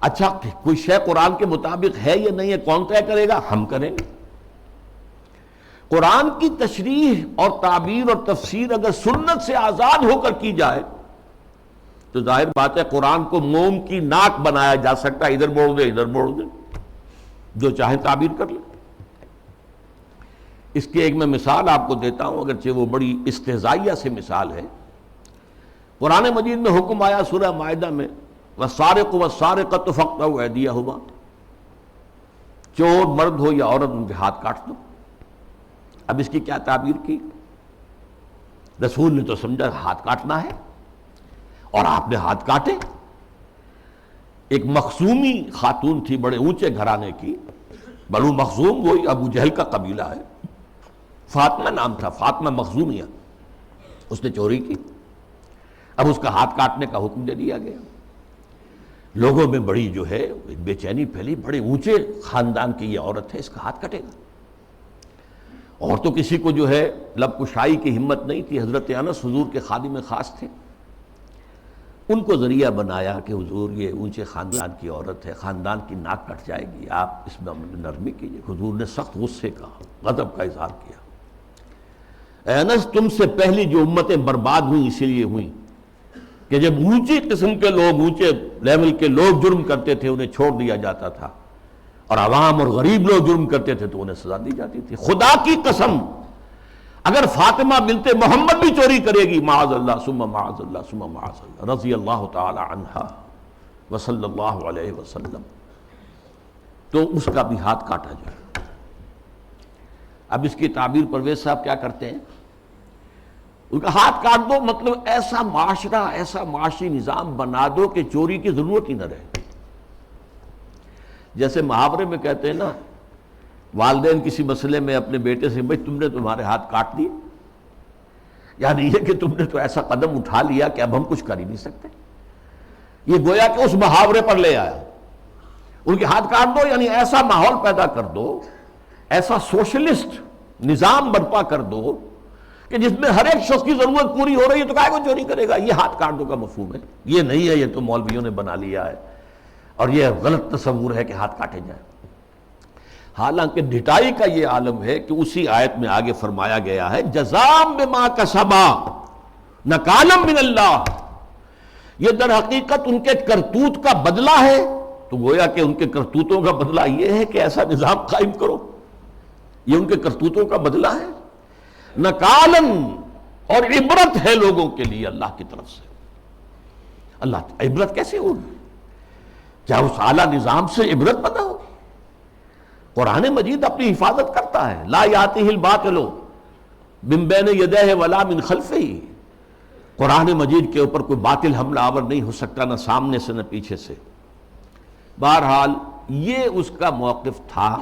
[SPEAKER 1] اچھا، کوئی شے قرآن کے مطابق ہے یا نہیں ہے کون طے کرے گا؟ ہم کریں گے۔ قرآن کی تشریح اور تعبیر اور تفسیر اگر سنت سے آزاد ہو کر کی جائے تو ظاہر بات ہے قرآن کو موم کی ناک بنایا جا سکتا ہے، ادھر موڑ دے ادھر موڑ دے، جو چاہے تعبیر کر لے۔ اس کی ایک میں مثال آپ کو دیتا ہوں، اگرچہ وہ بڑی استہزائیہ سے مثال ہے۔ قرآن مجید میں حکم آیا سورہ مائدہ میں، وَالسَّارِقُ وَالسَّارِقَةُ فَاقْطَعُوا أَيْدِيَهُمَا، چور مرد ہو یا عورت ان کے ہاتھ کاٹ دو۔ اب اس کی کیا تعبیر کی؟ رسول نے تو سمجھا ہاتھ کاٹنا ہے اور آپ نے ہاتھ کاٹے۔ ایک مخزومی خاتون تھی بڑے اونچے گھرانے کی، بنو مخزوم وہی ابو جہل کا قبیلہ ہے، فاطمہ نام تھا، فاطمہ مخزومیہ۔ اس نے چوری کی، اب اس کا ہاتھ کاٹنے کا حکم دے دیا گیا۔ لوگوں میں بڑی جو ہے بے چینی پھیلی، بڑے اونچے خاندان کی یہ عورت ہے، اس کا ہاتھ کٹے گا۔ اور تو کسی کو جو ہے لب کشائی کی ہمت نہیں تھی۔ حضرت انس حضور کے خادم خاص تھے، ان کو ذریعہ بنایا کہ حضور یہ اونچے خاندان کی عورت ہے، خاندان کی ناک کٹ جائے گی، آپ اس میں نرمی کیجیے۔ حضور نے سخت غصے کا، غضب کا اظہار کیا۔ اے انس، تم سے پہلی جو امتیں برباد ہوئیں اسی لیے ہوئیں کہ جب اونچی قسم کے لوگ، اونچے لیول کے لوگ جرم کرتے تھے انہیں چھوڑ دیا جاتا تھا، اور عوام اور غریب لوگ جرم کرتے تھے تو انہیں سزا دی جاتی تھی۔ خدا کی قسم اگر فاطمہ بنت محمد بھی چوری کرے گی، معاذ اللہ ثم معاذ اللہ ثم معاذ اللہ، رضی اللہ تعالی عنہا وصلی اللہ علیہ وسلم، تو اس کا بھی ہاتھ کاٹا جائے۔ اب اس کی تعبیر پرویز صاحب کیا کرتے ہیں؟ ان کا ہاتھ کاٹ دو مطلب ایسا معاشرہ، ایسا معاشی نظام بنا دو کہ چوری کی ضرورت ہی نہ رہے۔ جیسے محاورے میں کہتے ہیں نا، والدین کسی مسئلے میں اپنے بیٹے سے، بھائی تم نے تمہارے ہاتھ کاٹ دیے، یعنی یہ کہ تم نے تو ایسا قدم اٹھا لیا کہ اب ہم کچھ کر ہی نہیں سکتے۔ یہ گویا کہ اس محاورے پر لے آیا، ان کے ہاتھ کاٹ دو یعنی ایسا ماحول پیدا کر دو، ایسا سوشلسٹ نظام برپا کر دو کہ جس میں ہر ایک شخص کی ضرورت پوری ہو رہی ہے تو کائے کو چوری کرے گا۔ یہ ہاتھ کاٹ دو کا مفہوم ہے، یہ نہیں ہے یہ تو مولویوں نے بنا لیا ہے، اور یہ غلط تصور ہے کہ ہاتھ کاٹے جائیں۔ حالانکہ ڈھٹائی کا یہ عالم ہے کہ اسی آیت میں آگے فرمایا گیا ہے جزاء بما کسبا نکالا من اللہ، یہ در حقیقت ان کے کرتوت کا بدلہ ہے۔ تو گویا کہ ان کے کرتوتوں کا بدلہ یہ ہے کہ ایسا نظام قائم کرو، یہ ان کے کرتوتوں کا بدلہ ہے۔ نکالن، اور عبرت ہے لوگوں کے لیے اللہ کی طرف سے۔ اللہ عبرت کیسے ہوگی؟ کیا اس اعلیٰ نظام سے عبرت پیدا ہوگی؟ قرآن مجید اپنی حفاظت کرتا ہے، لا یاتیہ الباطل من بین یدیہ ولا من خلفہ۔ قرآن مجید کے اوپر کوئی باطل حملہ آور نہیں ہو سکتا، نہ سامنے سے نہ پیچھے سے۔ بہرحال یہ اس کا موقف تھا،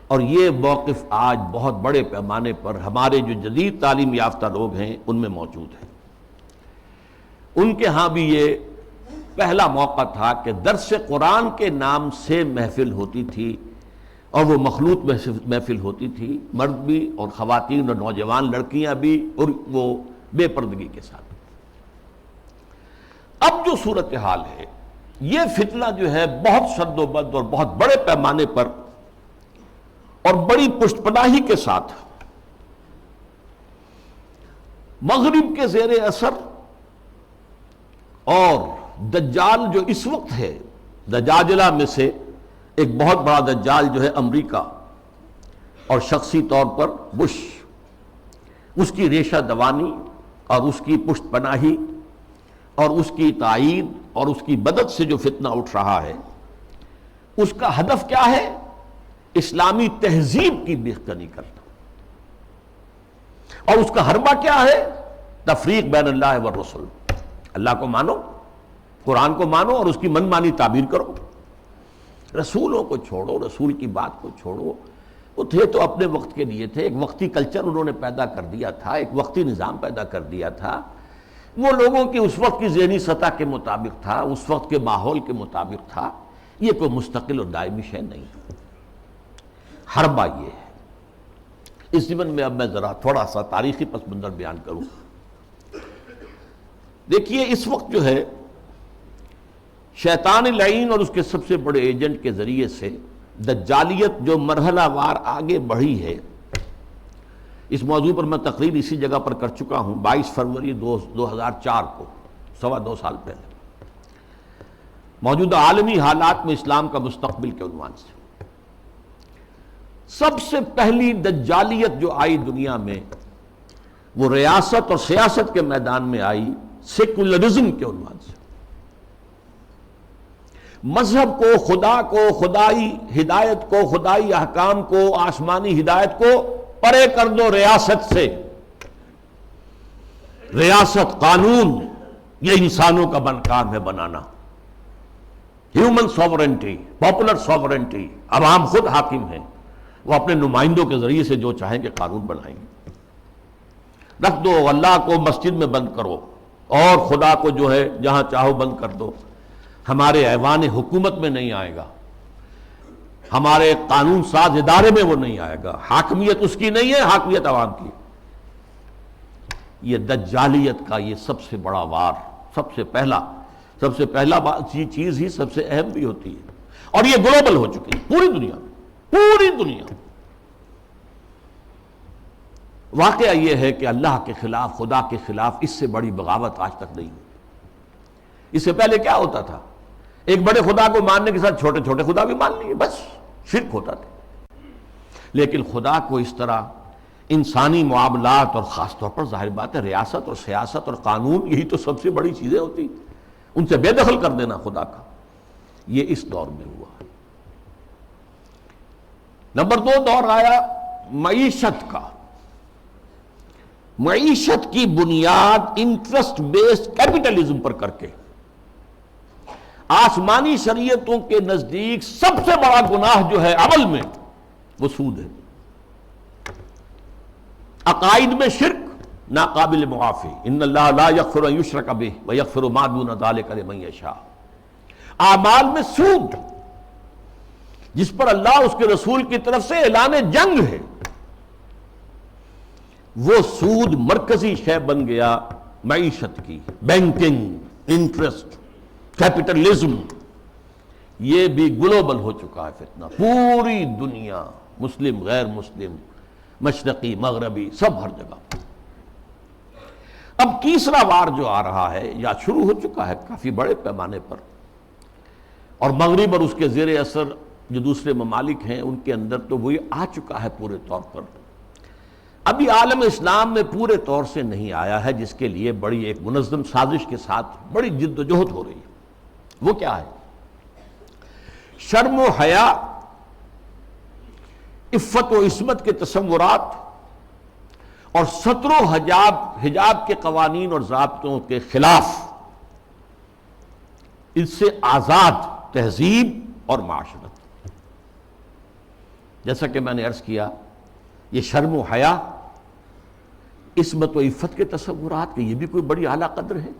[SPEAKER 1] اور یہ موقف آج بہت بڑے پیمانے پر ہمارے جو جدید تعلیم یافتہ لوگ ہیں ان میں موجود ہے۔ ان کے ہاں بھی یہ پہلا موقع تھا کہ درس قرآن کے نام سے محفل ہوتی تھی، اور وہ مخلوط محفل ہوتی تھی، مرد بھی اور خواتین اور نوجوان لڑکیاں بھی، اور وہ بے پردگی کے ساتھ۔ اب جو صورتحال ہے، یہ فتنہ جو ہے بہت شد و بد اور بہت بڑے پیمانے پر اور بڑی پشت پناہی کے ساتھ مغرب کے زیر اثر، اور دجال جو اس وقت ہے، دجاجلہ میں سے ایک بہت بڑا دجال جو ہے امریکہ، اور شخصی طور پر بش، اس کی ریشہ دوانی اور اس کی پشت پناہی اور اس کی تائید اور اس کی مدد سے جو فتنہ اٹھ رہا ہے، اس کا ہدف کیا ہے؟ اسلامی تہذیب کی بیخکنی کرنا، اور اس کا حربہ کیا ہے؟ تفریق بین اللہ والرسل۔ اللہ کو مانو، قرآن کو مانو، اور اس کی من مانی تعبیر کرو، رسولوں کو چھوڑو، رسول کی بات کو چھوڑو۔ وہ تھے تو اپنے وقت کے لیے تھے، ایک وقتی کلچر انہوں نے پیدا کر دیا تھا، ایک وقتی نظام پیدا کر دیا تھا، وہ لوگوں کی اس وقت کی ذہنی سطح کے مطابق تھا، اس وقت کے ماحول کے مطابق تھا، یہ کوئی مستقل اور دائمی شے نہیں۔ حربہ یہ ہے۔ اس ضمن میں اب میں ذرا تھوڑا سا تاریخی پس منظر بیان کروں۔ دیکھیے اس وقت جو ہے شیطان لعین اور اس کے سب سے بڑے ایجنٹ کے ذریعے سے دجالیت جو مرحلہ وار آگے بڑھی ہے، اس موضوع پر میں تقریر اسی جگہ پر کر چکا ہوں 22 فروری 2004 کو، 2.25 سال پہلے، موجودہ عالمی حالات میں اسلام کا مستقبل کے عنوان سے۔ سب سے پہلی دجالیت جو آئی دنیا میں، وہ ریاست اور سیاست کے میدان میں آئی، سیکولرزم کے عنوان سے۔ مذہب کو، خدا کو، خدائی ہدایت کو، خدائی احکام کو، آسمانی ہدایت کو پرے کر دو ریاست سے۔ ریاست، قانون، یہ انسانوں کا کام ہے بنانا۔ ہیومن سوورنٹی، پاپولر سوورنٹی، عوام خود حاکم ہیں، وہ اپنے نمائندوں کے ذریعے سے جو چاہیں گے قانون بنائیں گے۔ رکھ دو، اللہ کو مسجد میں بند کرو اور خدا کو جو ہے جہاں چاہو بند کر دو، ہمارے ایوان حکومت میں نہیں آئے گا، ہمارے قانون ساز ادارے میں وہ نہیں آئے گا، حاکمیت اس کی نہیں ہے، حاکمیت عوام کی۔ یہ دجالیت کا یہ سب سے بڑا وار، سب سے پہلا چیز ہی سب سے اہم بھی ہوتی ہے، اور یہ گلوبل ہو چکی ہے پوری دنیا میں، پوری دنیا۔ واقعہ یہ ہے کہ اللہ کے خلاف، خدا کے خلاف اس سے بڑی بغاوت آج تک نہیں ہوئی۔ اس سے پہلے کیا ہوتا تھا؟ ایک بڑے خدا کو ماننے کے ساتھ چھوٹے چھوٹے خدا بھی مان لیے، بس شرک ہوتا تھا۔ لیکن خدا کو اس طرح انسانی معاملات، اور خاص طور پر ظاہر بات ہے ریاست اور سیاست اور قانون، یہی تو سب سے بڑی چیزیں ہوتی، ان سے بے دخل کر دینا خدا کا، یہ اس دور میں ہوا۔ نمبر 2 دور آیا معیشت کا۔ معیشت کی بنیاد انٹرسٹ بیسڈ کیپٹلزم پر کر کے، آسمانی شریعتوں کے نزدیک سب سے بڑا گناہ جو ہے عمل میں، وہ سود ہے۔ عقائد میں شرک ناقابل معافی، ان اللہ لا یغفر ان یشرک بہ ویغفر ما دون ذلک لمن یشاء۔ اعمال میں سود، جس پر اللہ اس کے رسول کی طرف سے اعلان جنگ ہے، وہ سود مرکزی شے بن گیا معیشت کی۔ بینکنگ، انٹرسٹ، کیپٹلزم، یہ بھی گلوبل ہو چکا ہے فتنہ، پوری دنیا، مسلم غیر مسلم، مشرقی مغربی، سب ہر جگہ۔ اب تیسرا وار جو آ رہا ہے یا شروع ہو چکا ہے کافی بڑے پیمانے پر، اور مغرب اور اس کے زیر اثر جو دوسرے ممالک ہیں ان کے اندر تو وہ آ چکا ہے پورے طور پر۔ ابھی عالم اسلام میں پورے طور سے نہیں آیا ہے، جس کے لیے بڑی ایک منظم سازش کے ساتھ بڑی جد و جہد ہو رہی ہے۔ وہ کیا ہے؟ شرم و حیا، عفت و عصمت کے تصورات، اور ستر و حجاب کے قوانین اور ضابطوں کے خلاف، اس سے آزاد تہذیب اور معاشرت۔ جیسا کہ میں نے عرض کیا، یہ شرم و حیا، عصمت و عفت کے تصورات، کہ یہ بھی کوئی بڑی اعلیٰ قدر ہے،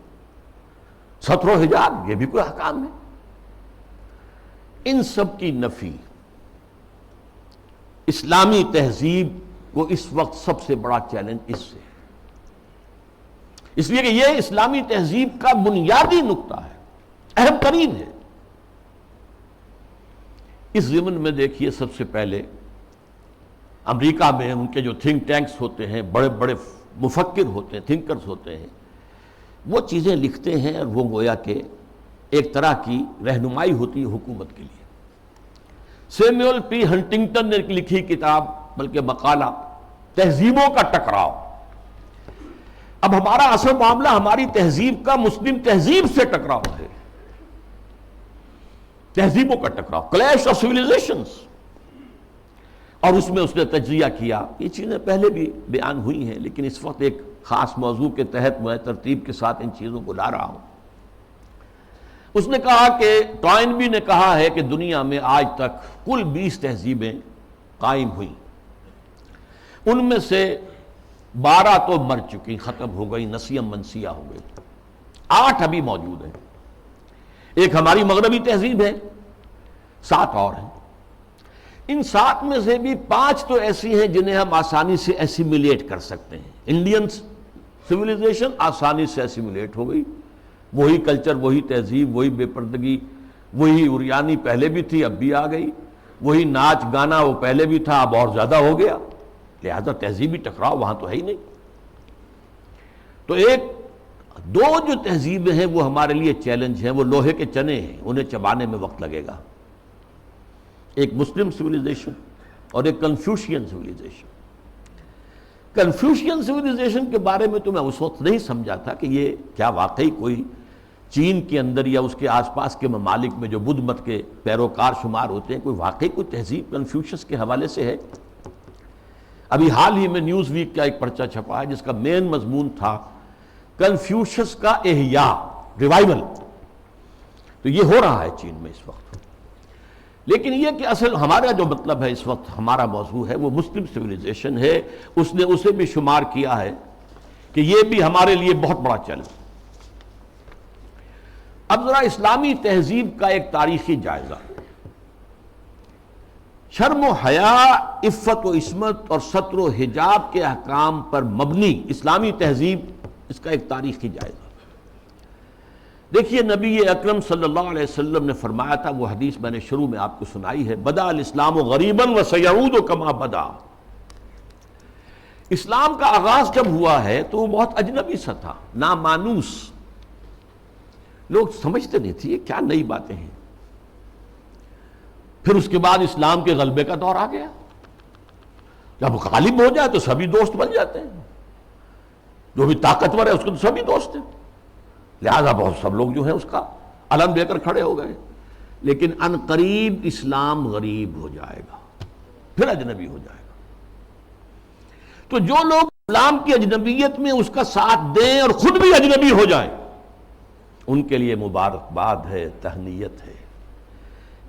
[SPEAKER 1] ستر و حجاب یہ بھی کوئی احکام ہے، ان سب کی نفی اسلامی تہذیب کو اس وقت سب سے بڑا چیلنج اس سے، اس لیے کہ یہ اسلامی تہذیب کا بنیادی نقطہ ہے، اہم ترین ہے۔ اس ضمن میں دیکھیے، سب سے پہلے امریکہ میں ان کے جو تھنک ٹینکس ہوتے ہیں، بڑے بڑے مفکر ہوتے ہیں، تھنکرز ہوتے ہیں، وہ چیزیں لکھتے ہیں اور وہ گویا کہ ایک طرح کی رہنمائی ہوتی ہے حکومت کے لیے۔ سیموئل پی ہنٹنگٹن نے لکھی کتاب، بلکہ مقالہ، تہذیبوں کا ٹکراؤ۔ اب ہمارا اصل معاملہ ہماری تہذیب کا مسلم تہذیب سے ٹکراؤ ہے، تہذیبوں کا ٹکراؤ، کلیش آف سویلائزیشنز، اور اس میں اس نے تجزیہ کیا۔ یہ چیزیں پہلے بھی بیان ہوئی ہیں، لیکن اس وقت ایک خاص موضوع کے تحت میں ترتیب کے ساتھ ان چیزوں کو لا رہا ہوں۔ اس نے کہا کہ ٹوائنبی نے کہا ہے کہ دنیا میں آج تک کل 20 تہذیبیں قائم ہوئیں، ان میں سے 12 تو مر چکی، ختم ہو گئی، نسیم منسیہ ہو گئی، 8 ابھی موجود ہیں۔ ایک ہماری مغربی تہذیب ہے، 7 اور ہیں۔ ان 7 میں سے بھی 5 تو ایسی ہیں جنہیں ہم آسانی سے ایسیمیلیٹ کر سکتے ہیں۔ انڈین سویلائزیشن آسانی سے ایسیمیلیٹ ہو گئی، وہی کلچر، وہی تہذیب، وہی بے پردگی، وہی اریانی پہلے بھی تھی اب بھی آ گئی، وہی ناچ گانا وہ پہلے بھی تھا اب اور زیادہ ہو گیا، لہذا تہذیبی ٹکراؤ وہاں تو ہے ہی نہیں۔ تو ایک دو جو تہذیبیں ہیں وہ ہمارے لیے چیلنج ہیں، وہ لوہے کے چنے ہیں، انہیں چبانے میں وقت لگے گا۔ ایک مسلم سویلائزیشن اور ایک کنفیوشین سویلائزیشن۔ کنفیوشین سویلائزیشن کے بارے میں تو میں اس وقت نہیں سمجھا تھا کہ یہ کیا واقعی کوئی چین کے اندر یا اس کے آس پاس کے ممالک میں جو بدھ مت کے پیروکار شمار ہوتے ہیں، کوئی واقعی کوئی تہذیب کنفیوشس کے حوالے سے ہے۔ ابھی حال ہی میں نیوز ویک کا ایک پرچہ چھپا ہے جس کا مین مضمون تھا کنفیوشس کا احیاء، ریوائول۔ تو یہ ہو رہا ہے چین میں اس وقت۔ لیکن یہ کہ اصل ہمارا جو مطلب ہے اس وقت، ہمارا موضوع ہے وہ مسلم سویلائزیشن ہے۔ اس نے اسے بھی شمار کیا ہے کہ یہ بھی ہمارے لیے بہت بڑا چیلنج۔ اب ذرا اسلامی تہذیب کا ایک تاریخی جائزہ، شرم و حیا، عفت و عصمت اور ستر و حجاب کے احکام پر مبنی اسلامی تہذیب، اس کا ایک تاریخی جائزہ۔ دیکھیے نبی اکرم صلی اللہ علیہ وسلم نے فرمایا تھا، وہ حدیث میں نے شروع میں آپ کو سنائی ہے، بدأ الاسلام غریبا وسیعود کما بدا۔ اسلام کا آغاز جب ہوا ہے تو وہ بہت اجنبی سا تھا، نامانوس، لوگ سمجھتے نہیں تھے یہ کیا نئی باتیں ہیں۔ پھر اس کے بعد اسلام کے غلبے کا دور آ گیا، جب غالب ہو جائے تو سبھی دوست بن جاتے ہیں، جو بھی طاقتور ہے اس کو تو سبھی دوست ہیں، لہذا بہت سب لوگ جو ہیں اس کا علم لے کر کھڑے ہو گئے۔ لیکن ان قریب اسلام غریب ہو جائے گا، پھر اجنبی ہو جائے گا۔ تو جو لوگ اسلام کی اجنبیت میں اس کا ساتھ دیں اور خود بھی اجنبی ہو جائیں، ان کے لیے مبارکباد ہے، تہنیت ہے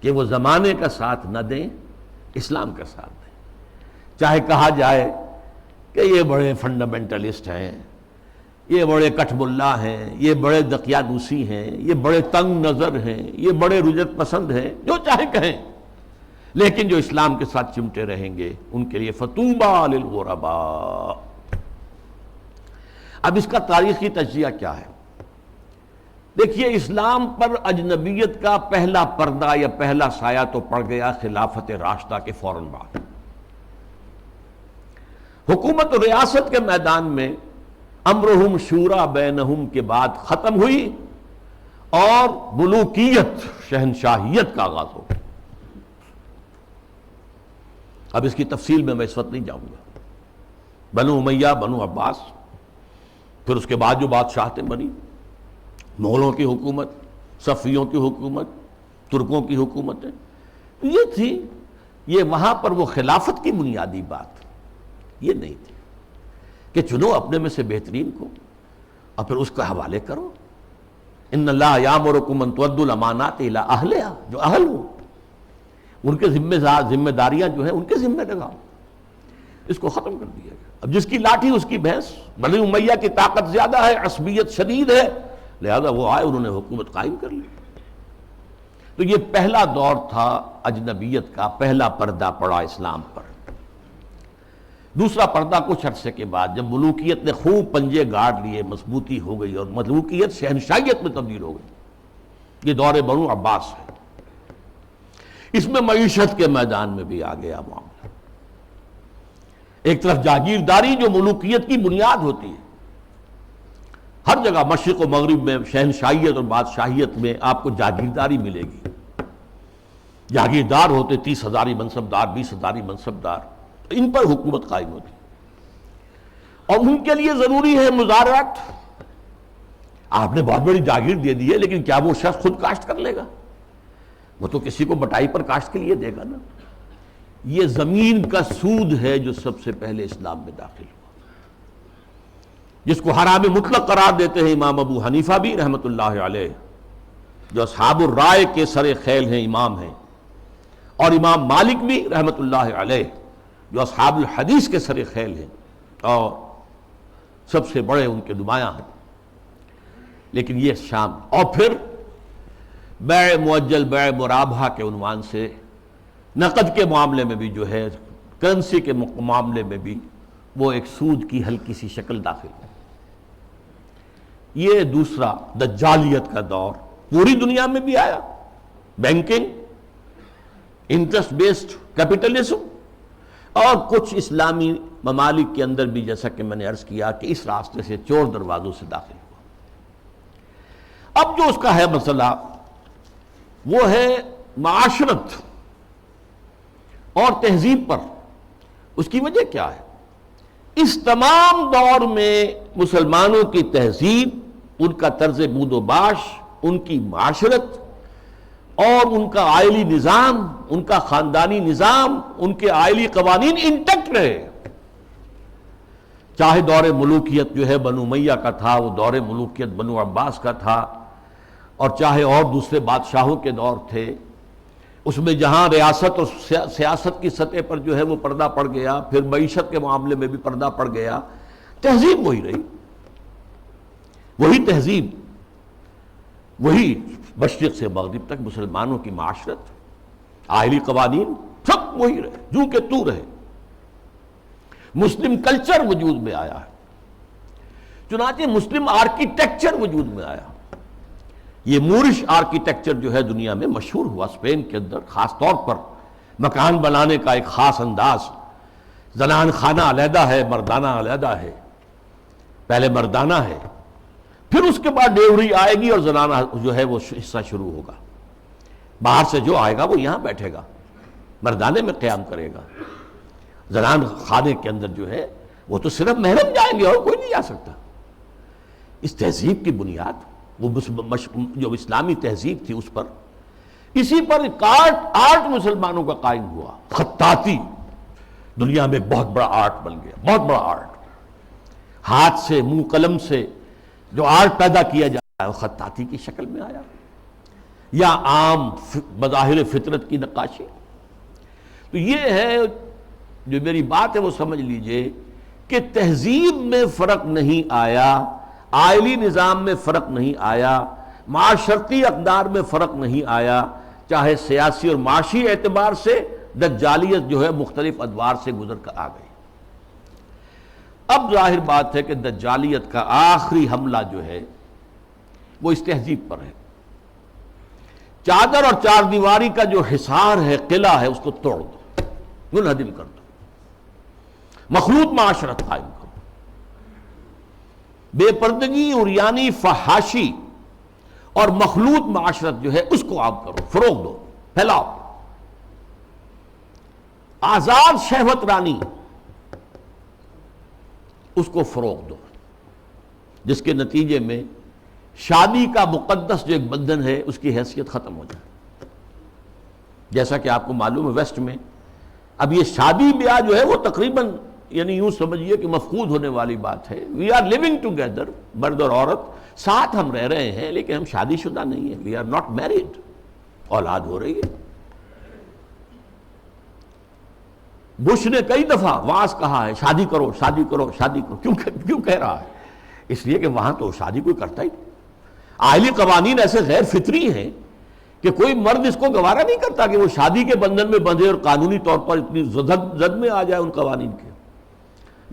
[SPEAKER 1] کہ وہ زمانے کا ساتھ نہ دیں، اسلام کا ساتھ دیں۔ چاہے کہا جائے کہ یہ بڑے فنڈامنٹلسٹ ہیں، یہ بڑے کٹھ ملا ہیں، یہ بڑے دقیانوسی ہیں، یہ بڑے تنگ نظر ہیں، یہ بڑے رجت پسند ہیں، جو چاہے کہیں، لیکن جو اسلام کے ساتھ چمٹے رہیں گے ان کے لیے فطوبیٰ للغرباء۔ اب اس کا تاریخی تجزیہ کیا ہے؟ دیکھیے، اسلام پر اجنبیت کا پہلا پردہ یا پہلا سایہ تو پڑ گیا خلافت راشدہ کے فوراً بعد۔ حکومت و ریاست کے میدان میں امرہم شورا بینہم کے بعد ختم ہوئی اور ملوکیت، شہنشاہیت کا آغاز ہو گیا۔ اب اس کی تفصیل میں اس وقت نہیں جاؤں گا۔ بنو امیہ، بنو عباس، پھر اس کے بعد جو بادشاہتیں بنی، مغلوں کی حکومت، صفویوں کی حکومت، ترکوں کی حکومتیں، یہ تھی۔ یہ وہاں پر وہ خلافت کی بنیادی بات یہ نہیں تھی کہ چنو اپنے میں سے بہترین کو اور پھر اس کا حوالے کرو۔ ان اللہ یامرکم ان تؤدوا الامانات الی اہلہا، جو اہل ہو ان کے ذمہ داریاں جو ہیں ان کے ذمہ لگاؤ۔ اس کو ختم کر دیا گیا۔ اب جس کی لاٹھی اس کی بھینس۔ بنی امیہ کی طاقت زیادہ ہے، عصبیت شدید ہے، لہذا وہ آئے، انہوں نے حکومت قائم کر لی۔ تو یہ پہلا دور تھا اجنبیت کا، پہلا پردہ پڑا اسلام پر۔
[SPEAKER 2] دوسرا پردہ کچھ عرصے کے بعد جب ملوکیت نے خوب پنجے گاڑ لیے، مضبوطی ہو گئی اور ملوکیت شہنشاہیت میں تبدیل ہو گئی، یہ دور بنو عباس ہے۔ اس میں معیشت کے میدان میں بھی آ گیا معاملہ۔ ایک طرف جاگیرداری جو ملوکیت کی بنیاد ہوتی ہے، ہر جگہ مشرق و مغرب میں شہنشاہیت اور بادشاہیت میں آپ کو جاگیرداری ملے گی۔ جاگیردار ہوتے 30,000 منصبدار، 20,000 منصبدار، ان پر حکومت قائم ہوتی اور ان کے لیے ضروری ہے مزارعت۔ آپ نے بہت بڑی جاگیر دے دی ہے، لیکن کیا وہ شخص خود کاشت کر لے گا؟ وہ تو کسی کو بٹائی پر کاشت کے لیے دے گا نا۔ یہ زمین کا سود ہے جو سب سے پہلے اسلام میں داخل ہوا، جس کو حرام مطلق قرار دیتے ہیں امام ابو حنیفہ بھی رحمۃ اللہ علیہ، جو اصحاب الرائے کے سر خیل ہیں، امام ہیں، اور امام مالک بھی رحمۃ اللہ علیہ جو اصحاب الحدیث کے سر خیل ہیں اور سب سے بڑے ان کے نمایاں ہیں۔ لیکن یہ شام اور پھر بیع معجل، بیع مرابحہ کے عنوان سے نقد کے معاملے میں بھی جو ہے، کرنسی کے معاملے میں بھی وہ ایک سود کی ہلکی سی شکل داخل ہے۔ یہ دوسرا دجالیت کا دور پوری دنیا میں بھی آیا، بینکنگ، انٹرسٹ بیسڈ کیپٹلزم، اور کچھ اسلامی ممالک کے اندر بھی، جیسا کہ میں نے عرض کیا کہ اس راستے سے چور دروازوں سے داخل ہوا۔ اب جو اس کا ہے مسئلہ وہ ہے معاشرت اور تہذیب پر۔ اس کی وجہ کیا ہے؟ اس تمام دور میں مسلمانوں کی تہذیب، ان کا طرز بود و باش، ان کی معاشرت اور ان کا عائلی نظام، ان کا خاندانی نظام، ان کے عائلی قوانین انٹیکٹ رہے۔ چاہے دور ملوکیت جو ہے بنو امیہ کا تھا، وہ دور ملوکیت بنو عباس کا تھا، اور چاہے اور دوسرے بادشاہوں کے دور تھے، اس میں جہاں ریاست اور سیاست کی سطح پر جو ہے وہ پردہ پڑ گیا، پھر معیشت کے معاملے میں بھی پردہ پڑ گیا، تہذیب وہی رہی، وہی تہذیب، وہی مشرق سے مغرب تک مسلمانوں کی معاشرت، عائلی قوانین سب وہی رہے، جو کہ تو رہے۔ مسلم کلچر وجود میں آیا ہے، چنانچہ مسلم آرکیٹیکچر وجود میں آیا۔ یہ مورش آرکیٹیکچر جو ہے دنیا میں مشہور ہوا، اسپین کے اندر خاص طور پر مکان بنانے کا ایک خاص انداز، زنان خانہ علیحدہ ہے، مردانہ علیحدہ ہے، پہلے مردانہ ہے، پھر اس کے بعد ڈیوری آئے گی اور زنانہ جو ہے وہ حصہ شروع ہوگا۔ باہر سے جو آئے گا وہ یہاں بیٹھے گا، مردانے میں قیام کرے گا۔ زنان خانے کے اندر جو ہے وہ تو صرف محرم جائیں گے اور کوئی نہیں جا سکتا۔ اس تہذیب کی بنیاد، وہ جو اسلامی تہذیب تھی، اس پر، اسی پر آرٹ مسلمانوں کا قائم ہوا۔ خطاطی دنیا میں بہت بڑا آرٹ بن گیا، بہت بڑا آرٹ، ہاتھ سے، منہ قلم سے جو آرٹ پیدا کیا جاتا ہے وہ خطاطی کی شکل میں آیا، یا عام مظاہر فطرت کی نقاشی۔ تو یہ ہے جو میری بات ہے وہ سمجھ لیجئے کہ تہذیب میں فرق نہیں آیا، عائلی نظام میں فرق نہیں آیا، معاشرتی اقدار میں فرق نہیں آیا، چاہے سیاسی اور معاشی اعتبار سے دجالیت جو ہے مختلف ادوار سے گزر کر آ گئی۔ اب ظاہر بات ہے کہ دجالیت کا آخری حملہ جو ہے وہ اس تہذیب پر ہے۔ چادر اور چار دیواری کا جو حصار ہے، قلعہ ہے، اس کو توڑ دو، منہدم کر دو، مخلوط معاشرت قائم کرو، بے پردگی، عریانی، فحاشی اور مخلوط معاشرت جو ہے اس کو عام کرو، فروغ دو، پھیلاؤ۔ آزاد شہوت رانی، اس کو فروغ دو، جس کے نتیجے میں شادی کا مقدس جو ایک بندھن ہے اس کی حیثیت ختم ہو جائے۔ جیسا کہ آپ کو معلوم ہے ویسٹ میں اب یہ شادی بیاہ جو ہے وہ تقریباً، یعنی یوں سمجھیے کہ مفقود ہونے والی بات ہے۔ وی آر لیونگ ٹوگیدر، مرد اور عورت ساتھ ہم رہ رہے ہیں، لیکن ہم شادی شدہ نہیں ہیں، وی آر ناٹ میریڈ، اولاد ہو رہی ہے۔ بش نے کئی دفعہ واعظ کہا ہے شادی کرو، شادی کرو، شادی کرو۔ کیوں کہہ رہا ہے؟ اس لیے کہ وہاں تو شادی کوئی کرتا ہی نہیں۔ عائلی قوانین ایسے غیر فطری ہیں کہ کوئی مرد اس کو گوارا نہیں کرتا کہ وہ شادی کے بندھن میں بندھے اور قانونی طور پر اتنی زد میں آ جائے ان قوانین کے۔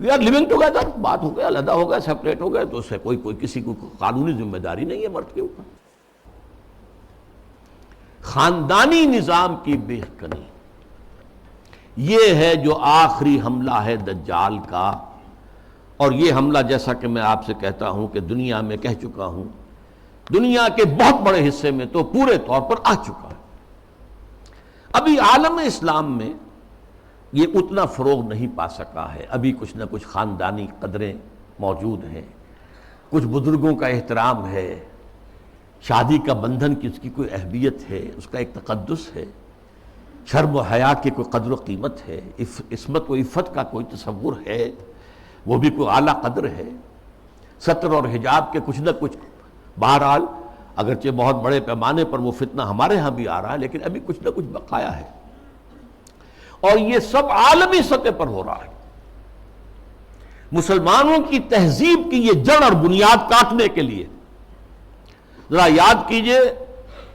[SPEAKER 2] وی آر لیونگ ٹوگیدر، بات ہو گیا، علیحدہ ہو گیا، سیپریٹ ہو گئے، تو اس سے کوئی کسی کو قانونی ذمہ داری نہیں ہے مرد کے اوپر۔ خاندانی نظام کی بے کنی، یہ ہے جو آخری حملہ ہے دجال کا، اور یہ حملہ جیسا کہ میں آپ سے کہتا ہوں کہ دنیا میں کہہ چکا ہوں، دنیا کے بہت بڑے حصے میں تو پورے طور پر آ چکا ہے۔ ابھی عالم اسلام میں یہ اتنا فروغ نہیں پا سکا ہے، ابھی کچھ نہ کچھ خاندانی قدریں موجود ہیں، کچھ بزرگوں کا احترام ہے، شادی کا بندھن کی اس کی کوئی اہمیت ہے، اس کا ایک تقدس ہے، شرم و حیا کی کوئی قدر و قیمت ہے، عصمت و عفت کا کوئی تصور ہے، وہ بھی کوئی اعلیٰ قدر ہے، ستر اور حجاب کے کچھ نہ کچھ، بہرحال اگرچہ بہت بڑے پیمانے پر وہ فتنہ ہمارے ہاں بھی آ رہا ہے، لیکن ابھی کچھ نہ کچھ بقایا ہے، اور یہ سب عالمی سطح پر ہو رہا ہے۔ مسلمانوں کی تہذیب کی یہ جڑ اور بنیاد کاٹنے کے لیے، ذرا یاد کیجئے،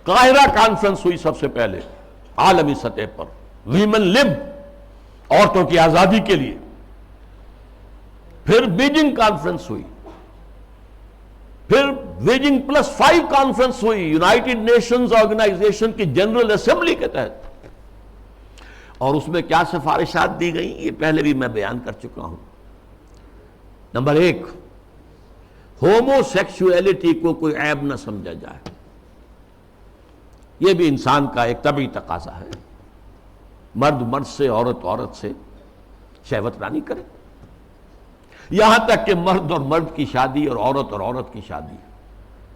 [SPEAKER 2] قاہرہ کانفرنس ہوئی سب سے پہلے عالمی سطح پر، ویمن لب، عورتوں کی آزادی کے لیے، پھر بیجنگ کانفرنس ہوئی، پھر بیجنگ +5 کانفرنس ہوئی یونائٹڈ نیشنز آرگنائزیشن کی جنرل اسمبلی کے تحت، اور اس میں کیا سفارشات دی گئیں یہ پہلے بھی میں بیان کر چکا ہوں۔ نمبر 1، ہومو سیکسولیٹی کو کوئی عیب نہ سمجھا جائے، یہ بھی انسان کا ایک طبعی تقاضا ہے، مرد مرد سے، عورت عورت سے شہوت رانی کرے، یہاں تک کہ مرد اور مرد کی شادی اور عورت کی شادی،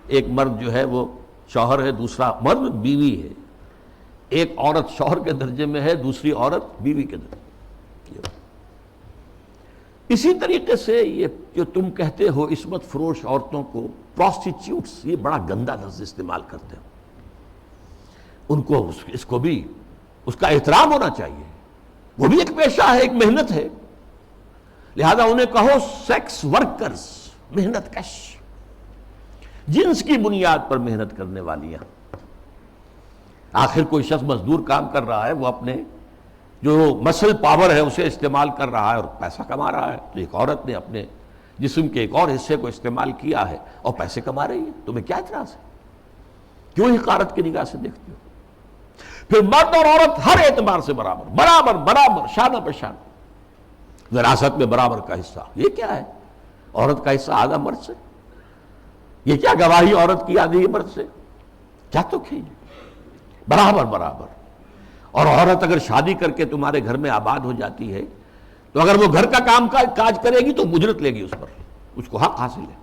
[SPEAKER 2] ایک مرد جو ہے وہ شوہر ہے، دوسرا مرد بیوی ہے، ایک عورت شوہر کے درجے میں ہے، دوسری عورت بیوی کے درجے میں۔ اسی طریقے سے یہ جو تم کہتے ہو عصمت فروش عورتوں کو پروسٹیٹیوٹس، یہ بڑا گندا لفظ استعمال کرتے ہو، ان کو اس کو بھی اس کا احترام ہونا چاہیے، وہ بھی ایک پیشہ ہے، ایک محنت ہے، لہذا انہیں کہو سیکس ورکرز، محنت کش، جنس کی بنیاد پر محنت کرنے والیاں۔ آخر کوئی شخص مزدور کام کر رہا ہے، وہ اپنے جو مسل پاور ہے اسے استعمال کر رہا ہے اور پیسہ کما رہا ہے، تو ایک عورت نے اپنے جسم کے ایک اور حصے کو استعمال کیا ہے اور پیسے کما رہی ہے، تمہیں کیا اعتراض ہے؟ کیوں حقارت کی نگاہ سے دیکھتے ہو؟ پھر مرد اور عورت ہر اعتبار سے برابر، شانہ بہ شانہ، وراثت میں برابر کا حصہ، یہ کیا ہے؟ عورت کا حصہ آدھا مرد سے، یہ کیا گواہی عورت کی آدھی مرد سے؟ کیا تو کھیل برابر، اور عورت اگر شادی کر کے تمہارے گھر میں آباد ہو جاتی ہے تو اگر وہ گھر کا کام کاج کرے گی تو اجرت لے گی، اس پر اس کو حق حاصل ہے۔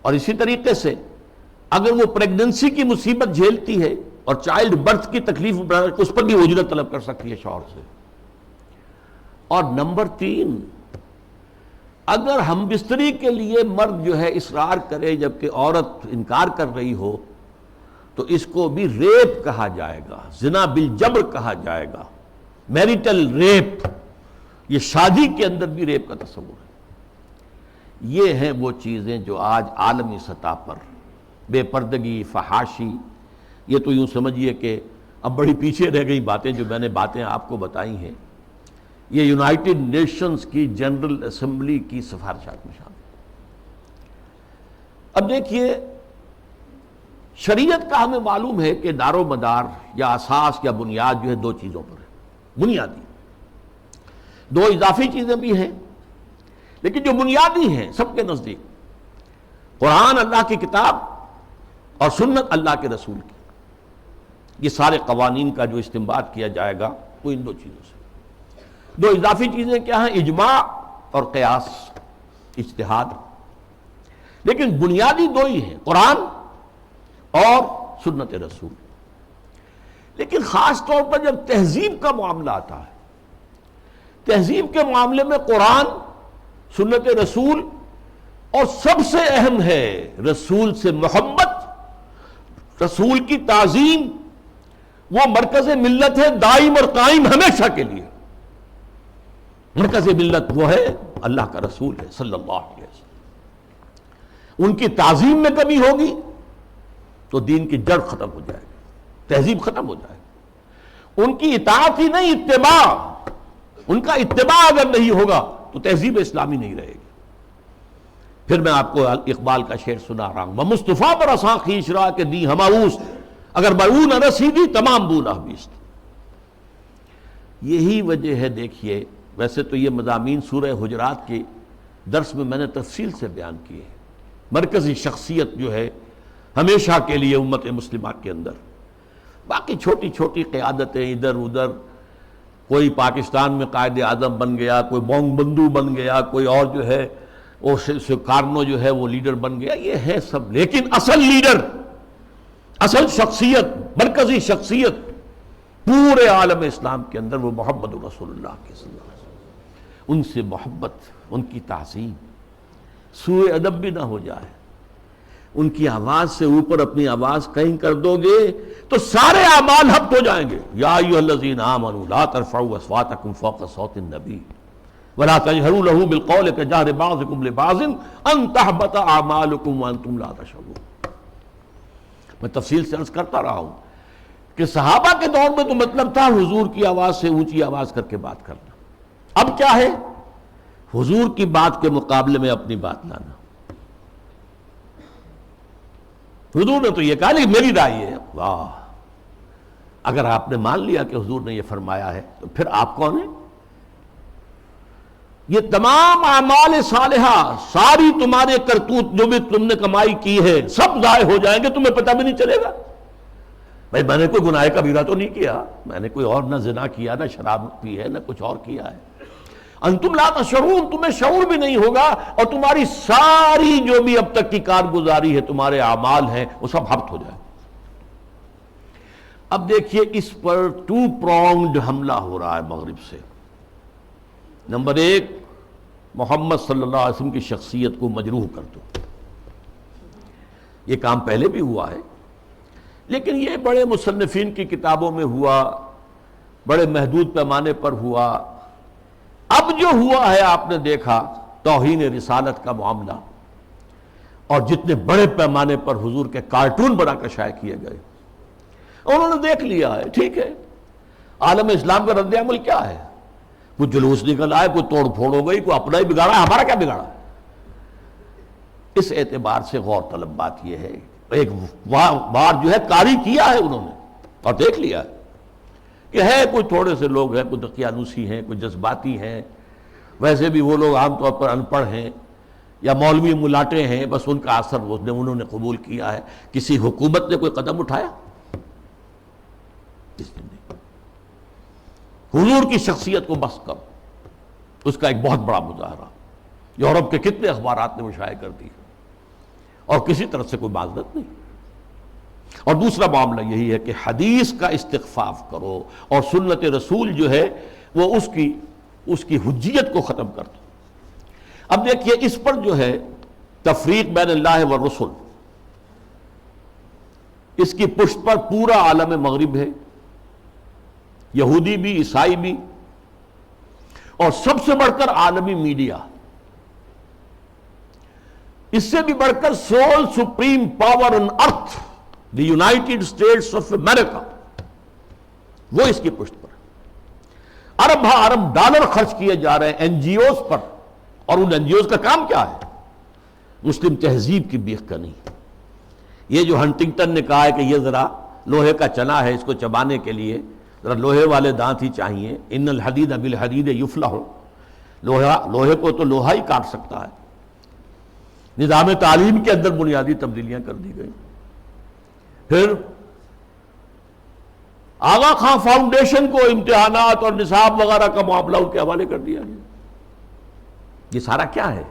[SPEAKER 2] اور اسی طریقے سے اگر وہ پریگننسی کی مصیبت جھیلتی ہے اور چائلڈ برتھ کی تکلیف اس پر بھی اجرت طلب کر سکتی ہے شوہر سے۔ اور نمبر 3، اگر ہم بستری کے لیے مرد جو ہے اصرار کرے جبکہ عورت انکار کر رہی ہو تو اس کو بھی ریپ کہا جائے گا، زنا بالجبر کہا جائے گا، میریٹل ریپ، یہ شادی کے اندر بھی ریپ کا تصور ہے۔ یہ ہیں وہ چیزیں جو آج عالمی سطح پر بے پردگی، فحاشی، یہ تو یوں سمجھیے کہ اب بڑی پیچھے رہ گئی باتیں، جو میں نے باتیں آپ کو بتائی ہیں، یہ یونائٹڈ نیشنز کی جنرل اسمبلی کی سفارشات میں شامل۔ اب دیکھیے، شریعت کا ہمیں معلوم ہے کہ دار و مدار یا اساس یا بنیاد جو ہے 2 چیزوں پر ہے، بنیادی، 2 اضافی چیزیں بھی ہیں، لیکن جو بنیادی ہیں سب کے نزدیک، قرآن اللہ کی کتاب اور سنت اللہ کے رسول کی، یہ سارے قوانین کا جو استنباط کیا جائے گا وہ ان 2 چیزوں سے۔ 2 اضافی چیزیں کیا ہیں؟ اجماع اور قیاس، اجتہاد، لیکن بنیادی 2 ہی ہیں، قرآن اور سنت رسول۔ لیکن خاص طور پر جب تہذیب کا معاملہ آتا ہے، تہذیب کے معاملے میں قرآن، سنت رسول، اور سب سے اہم ہے رسول سے محبت، رسول کی تعظیم، وہ مرکز ملت ہے دائم اور قائم ہمیشہ کے لیے۔ مرکز ملت وہ ہے اللہ کا رسول ہے صلی اللہ علیہ وسلم۔ ان کی تعظیم میں کمی ہوگی تو دین کی جڑ ختم ہو جائے گی، تہذیب ختم ہو جائے گی۔ ان کی اطاعت ہی نہیں، اتباع، ان کا اتباع اگر نہیں ہوگا تو تہذیب اسلامی نہیں رہے گی۔ پھر میں آپ کو اقبال کا شعر سنا رہا ہوں، مصطفیٰ پر اساں خیش را کے دی ہماؤس، اگر برو نہ رسیدی تمام بونا بیست۔ یہی وجہ ہے، دیکھیے ویسے تو یہ مضامین سورہ حجرات کے درس میں نے تفصیل سے بیان کیے، مرکزی شخصیت جو ہے ہمیشہ کے لیے امت مسلمہ کے اندر، باقی چھوٹی چھوٹی قیادتیں ادھر ادھر، کوئی پاکستان میں قائد اعظم بن گیا، کوئی بونگ بندو بن گیا، کوئی اور جو ہے وہ کارنو جو ہے وہ لیڈر بن گیا، یہ ہے سب، لیکن اصل لیڈر، اصل شخصیت، مرکزی شخصیت پورے عالم اسلام کے اندر وہ محمد رسول اللہ کے صلی اللہ علیہ وسلم۔ ان سے محبت، ان کی تعظیم، سوء ادب بھی نہ ہو جائے، ان کی آواز سے اوپر اپنی آواز کہیں کر دو گے تو سارے اعمال ہبط ہو جائیں گے۔ یا ایھا الذین آمنوا لا ترفعوا اصواتکم فوق صوت النبی ولا تجهروا له بالقول كجهر بعضكم لبعض ان تحبط اعمالكم وانتم لا تشعرون۔ میں تفصیل سے عرض کرتا رہا ہوں کہ صحابہ کے دور میں تو مطلب تھا حضور کی آواز سے اونچی آواز کر کے بات کرنا، اب کیا ہے؟ حضور کی بات کے مقابلے میں اپنی بات لانا۔ حضور نے تو یہ کہا لیکن میری رائے ہے، واہ، اگر آپ نے مان لیا کہ حضور نے یہ فرمایا ہے تو پھر آپ کون ہیں؟ یہ تمام اعمال صالحہ، ساری تمہارے کرتوت جو بھی تم نے کمائی کی ہے سب ضائع ہو جائیں گے، تمہیں پتہ بھی نہیں چلے گا۔ بھائی میں نے کوئی گناہ کبیرہ تو نہیں کیا، میں نے کوئی اور نہ زنا کیا، نہ شراب پی ہے، نہ کچھ اور کیا ہے۔ انتم لا تشعرون، تمہیں شعور بھی نہیں ہوگا، اور تمہاری ساری جو بھی اب تک کی کارگزاری ہے، تمہارے اعمال ہیں، وہ سب ہبط ہو جائے۔ اب دیکھیے اس پر ٹو پرونگڈ حملہ ہو رہا ہے مغرب سے۔ نمبر ایک، محمد صلی اللہ علیہ وسلم کی شخصیت کو مجروح کر دو۔ یہ کام پہلے بھی ہوا ہے، لیکن یہ بڑے مصنفین کی کتابوں میں ہوا، بڑے محدود پیمانے پر ہوا۔ اب جو ہوا ہے آپ نے دیکھا توہین رسالت کا معاملہ، اور جتنے بڑے پیمانے پر حضور کے کارٹون بنا کر شائع کیے گئے، انہوں نے دیکھ لیا ہے، ٹھیک ہے، عالم اسلام کا رد عمل کیا ہے؟ کوئی جلوس نکل آئے، کوئی توڑ پھوڑ ہو گئی، کوئی اپنا ہی بگاڑا، ہمارا کیا بگاڑا؟ اس اعتبار سے غور طلب بات یہ ہے، ایک بار جو ہے کاری کیا ہے انہوں نے اور دیکھ لیا ہے کہ ہے کوئی تھوڑے سے لوگ ہیں، کوئی دقیانوسی ہیں، کوئی جذباتی ہیں، ویسے بھی وہ لوگ عام طور پر ان پڑھ ہیں یا مولوی ملاٹے ہیں، بس ان کا اثر انہوں نے قبول کیا ہے۔ کسی حکومت نے کوئی قدم اٹھایا؟ کس نے نہیں۔ حضور کی شخصیت کو بس کر اس کا ایک بہت بڑا مظاہرہ یورپ کے کتنے اخبارات نے وہ شائع کر دی، اور کسی طرف سے کوئی معذرت نہیں۔ اور دوسرا معاملہ یہی ہے کہ حدیث کا استخفاف کرو، اور سنت رسول جو ہے وہ اس کی حجیت کو ختم کر دو۔ اب دیکھیے اس پر جو ہے تفریق بین اللہ والرسل، اس کی پشت پر پورا عالم مغرب ہے، یہودی بھی، عیسائی بھی، اور سب سے بڑھ کر عالمی میڈیا، اس سے بھی بڑھ کر civil supreme power on earth the United States of America, وہ اس کی پشت پر ارب ہاں ارب ڈالر خرچ کیے جا رہے ہیں این جی اوز پر، اور ان این جی اوز کا کام کیا ہے؟ مسلم تہذیب کی بیخ کا نہیں۔ یہ جو ہنٹنگٹن نے کہا ہے کہ یہ ذرا لوہے کا چنا ہے، اس کو چبانے کے لیے ذرا لوہے والے دانت ہی چاہیے، ان الحدید بالحدید یفلح، لوہے کو تو لوہا ہی کاٹ سکتا ہے۔ نظام تعلیم کے اندر بنیادی تبدیلیاں کر دی گئی۔ پھر آغا خان فاؤنڈیشن کو امتحانات اور نصاب وغیرہ کا معاملہ ان کے حوالے کر دیا گیا۔ یہ سارا کیا ہے؟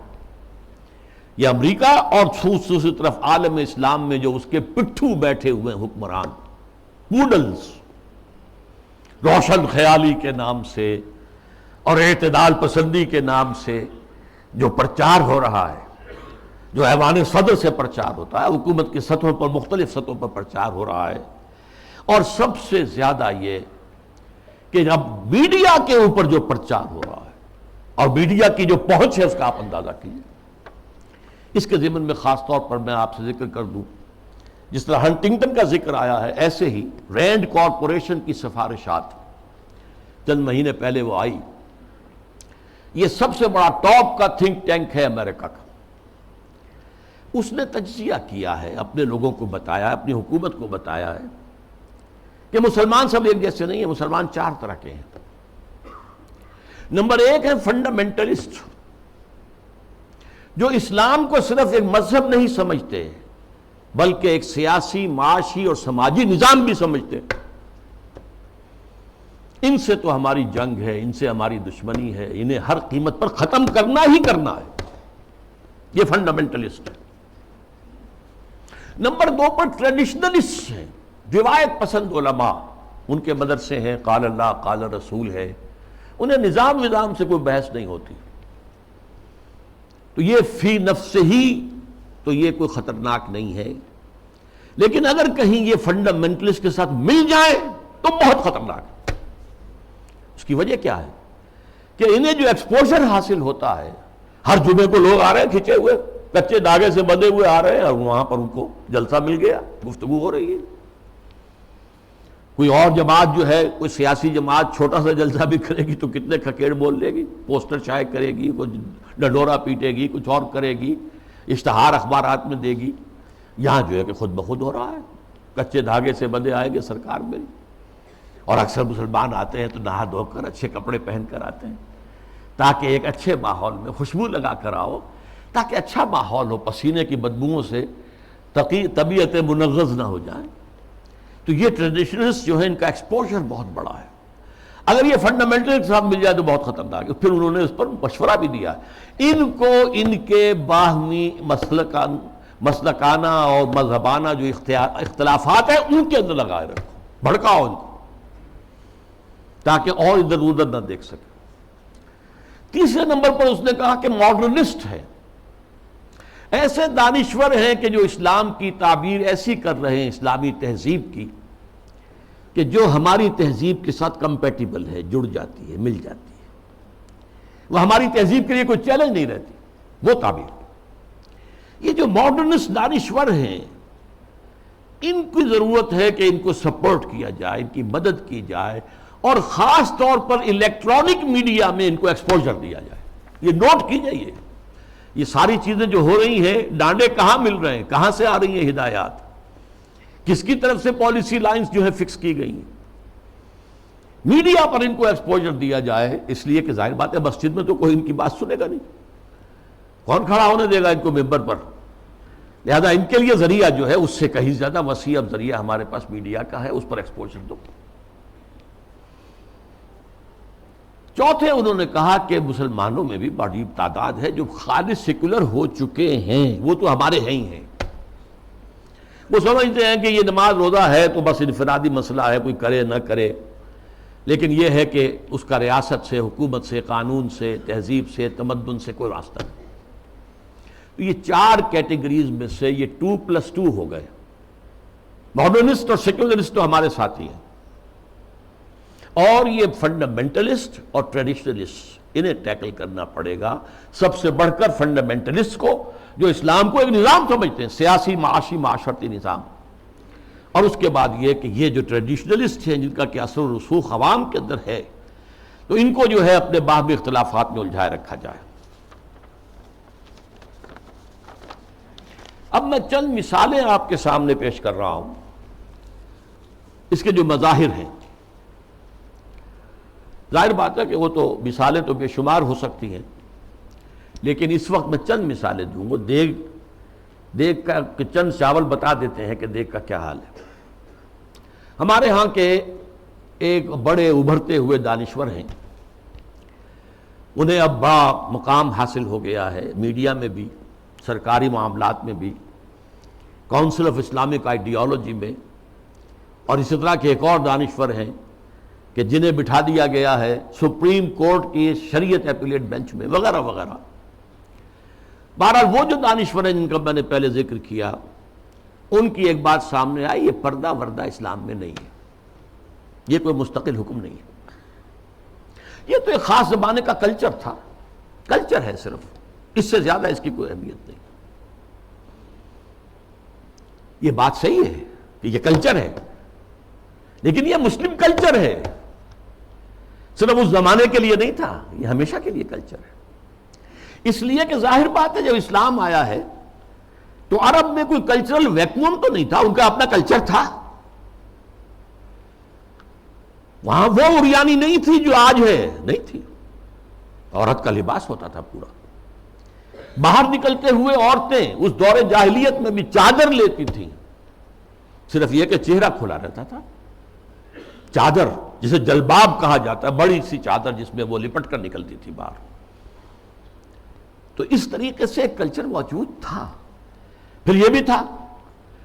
[SPEAKER 2] یہ امریکہ اور دوسری طرف عالم اسلام میں جو اس کے پٹھو بیٹھے ہوئے حکمران، پوڈلز، روشن خیالی کے نام سے اور اعتدال پسندی کے نام سے جو پرچار ہو رہا ہے، جو ایوان صدر سے پرچار ہوتا ہے، حکومت کی سطحوں پر، مختلف سطحوں پر پرچار ہو رہا ہے، اور سب سے زیادہ یہ کہ اب میڈیا کے اوپر جو پرچار ہو رہا ہے اور میڈیا کی جو پہنچ ہے اس کا آپ اندازہ کیجیے۔ اس کے ضمن میں خاص طور پر میں آپ سے ذکر کر دوں، جس طرح ہنٹنگٹن کا ذکر آیا ہے، ایسے ہی رینڈ کارپوریشن کی سفارشات چند مہینے پہلے وہ آئی یہ سب سے بڑا ٹاپ کا تھنک ٹینک ہے امریکہ کا. اس نے تجزیہ کیا ہے، اپنے لوگوں کو بتایا، اپنی حکومت کو بتایا ہے کہ مسلمان سب ایک جیسے نہیں ہیں، مسلمان 4 طرح کے ہیں. نمبر 1 ہے فنڈامنٹلسٹ، جو اسلام کو صرف ایک مذہب نہیں سمجھتے بلکہ ایک سیاسی، معاشی اور سماجی نظام بھی سمجھتے. ان سے تو ہماری جنگ ہے، ان سے ہماری دشمنی ہے، انہیں ہر قیمت پر ختم کرنا ہی کرنا ہے. یہ فنڈامنٹلسٹ ہے. نمبر 2 پر ٹریڈیشنلسٹ ہیں، روایت پسند علماء، ان کے مدرسے ہیں، قال اللہ قال رسول ہے، انہیں نظام سے کوئی بحث نہیں ہوتی. تو یہ فی نفس ہی تو یہ کوئی خطرناک نہیں ہے، لیکن اگر کہیں یہ فنڈامنٹلسٹ کے ساتھ مل جائے تو بہت خطرناک ہے. اس کی وجہ کیا ہے کہ انہیں جو ایکسپوژر حاصل ہوتا ہے، ہر جمعے کو لوگ آ رہے ہیں کھچے ہوئے، کچے دھاگے سے بندھے ہوئے آ رہے ہیں، اور وہاں پر ان کو جلسہ مل گیا، گفتگو ہو رہی ہے. کوئی اور جماعت جو ہے، کوئی سیاسی جماعت چھوٹا سا جلسہ بھی کرے گی تو کتنے کھکیڑ بول لے گی، پوسٹر شائع کرے گی، کوئی ڈنڈورا پیٹے گی، کچھ اور کرے گی، اشتہار اخبارات میں دے گی. یہاں جو ہے کہ خود بخود ہو رہا ہے، کچے دھاگے سے بندھے آئیں گے سرکار میں. اور اکثر مسلمان آتے ہیں تو نہا دھو کر اچھے کپڑے پہن کر آتے ہیں تاکہ ایک اچھے ماحول میں خوشبو لگا کر آؤ، تاکہ اچھا ماحول ہو، پسینے کی بدبوؤں سے طبیعت منغص نہ ہو جائیں. تو یہ ٹریڈیشنلسٹ جو ہے ان کا ایکسپوژر بہت بڑا ہے. اگر یہ فنڈامنٹل کے ساتھ مل جائے تو بہت خطرناک ہے. پھر انہوں نے اس پر مشورہ بھی دیا، ان کو ان کے باہمی مسلکانہ اور مذہبانہ جو اختلافات ہیں ان کے اندر لگائے رکھو، بھڑکاؤ ان کو تاکہ اور ادھر ادھر نہ دیکھ سکے. تیسرے نمبر پر اس نے کہا کہ ماڈرنسٹ ہے، ایسے دانشور ہیں کہ جو اسلام کی تعبیر ایسی کر رہے ہیں اسلامی تہذیب کی کہ جو ہماری تہذیب کے ساتھ کمپیٹیبل ہے، جڑ جاتی ہے، مل جاتی ہے، وہ ہماری تہذیب کے لیے کوئی چیلنج نہیں رہتی، وہ تعبیر. یہ جو ماڈرنسٹ دانشور ہیں ان کی ضرورت ہے کہ ان کو سپورٹ کیا جائے، ان کی مدد کی جائے، اور خاص طور پر الیکٹرانک میڈیا میں ان کو ایکسپوژر دیا جائے. یہ نوٹ کیجئے، یہ ساری چیزیں جو ہو رہی ہیں، ڈانڈے کہاں مل رہے ہیں، کہاں سے آ رہی ہیں ہدایات، کس کی طرف سے پالیسی لائنز جو ہے فکس کی گئی ہیں. میڈیا پر ان کو ایکسپوژر دیا جائے، اس لیے کہ ظاہر بات ہے مسجد میں تو کوئی ان کی بات سنے گا نہیں، کون کھڑا ہونے دے گا ان کو ممبر پر. لہذا ان کے لیے ذریعہ جو ہے اس سے کہیں زیادہ وسیع اب ذریعہ ہمارے پاس میڈیا کا ہے، اس پر ایکسپوژر دو. چوتھے انہوں نے کہا کہ مسلمانوں میں بھی بڑی تعداد ہے جو خالص سیکولر ہو چکے ہیں، وہ تو ہمارے ہیں ہی ہیں. وہ سمجھتے ہیں کہ یہ نماز روزہ ہے تو بس انفرادی مسئلہ ہے، کوئی کرے نہ کرے، لیکن یہ ہے کہ اس کا ریاست سے، حکومت سے، قانون سے، تہذیب سے، تمدن سے کوئی راستہ نہیں. تو یہ 4 کیٹیگریز میں سے یہ 2+2 ہو گئے. ماڈرنسٹ اور سیکولرسٹ تو ہمارے ساتھی ہیں، اور یہ فنڈامنٹلسٹ اور ٹریڈیشنلسٹ انہیں ٹیکل کرنا پڑے گا. سب سے بڑھ کر فنڈامنٹلسٹ کو، جو اسلام کو ایک نظام سمجھتے ہیں، سیاسی، معاشی، معاشرتی نظام، اور اس کے بعد یہ کہ یہ جو ٹریڈیشنلسٹ ہیں جن کا کہ اثر و رسوخ عوام کے اندر ہے، تو ان کو جو ہے اپنے باہمی اختلافات میں الجھائے رکھا جائے. اب میں چند مثالیں آپ کے سامنے پیش کر رہا ہوں اس کے جو مظاہر ہیں. ظاہر بات ہے کہ وہ تو مثالیں تو بے شمار ہو سکتی ہیں، لیکن اس وقت میں چند مثالیں دوں گا. دیگ کا چند چاول بتا دیتے ہیں کہ دیگ کا کیا حال ہے. ہمارے ہاں کے ایک بڑے ابھرتے ہوئے دانشور ہیں، انہیں اب بڑا مقام حاصل ہو گیا ہے، میڈیا میں بھی، سرکاری معاملات میں بھی، کونسل آف اسلامک آئیڈیالوجی میں، اور اسی طرح کے ایک اور دانشور ہیں کہ جنہیں بٹھا دیا گیا ہے سپریم کورٹ کی شریعت اپیلیٹ بینچ میں، وغیرہ وغیرہ. بہرحال وہ جو دانشور ہیں جن کا میں نے پہلے ذکر کیا، ان کی ایک بات سامنے آئی، یہ پردہ وردہ اسلام میں نہیں ہے، یہ کوئی مستقل حکم نہیں ہے، یہ تو ایک خاص زمانے کا کلچر تھا، کلچر ہے صرف، اس سے زیادہ اس کی کوئی اہمیت نہیں. یہ بات صحیح ہے کہ یہ کلچر ہے، لیکن یہ مسلم کلچر ہے. صرف اس زمانے کے لیے نہیں تھا، یہ ہمیشہ کے لیے کلچر ہے۔ اس لیے کہ ظاہر بات ہے جب اسلام آیا ہے تو عرب میں کوئی کلچرل ویکیوم تو نہیں تھا، ان کا اپنا کلچر تھا۔ وہاں وہ عریانی نہیں تھی جو آج ہے، نہیں تھی۔ عورت کا لباس ہوتا تھا پورا۔ باہر نکلتے ہوئے عورتیں اس دور جاہلیت میں بھی چادر لیتی تھیں، صرف یہ کہ چہرہ کھلا رہتا تھا۔ چادر جسے جلباب کہا جاتا ہے، بڑی سی چادر جس میں وہ لپٹ کر نکلتی تھی باہر۔ تو اس طریقے سے ایک کلچر موجود تھا۔ پھر یہ بھی تھا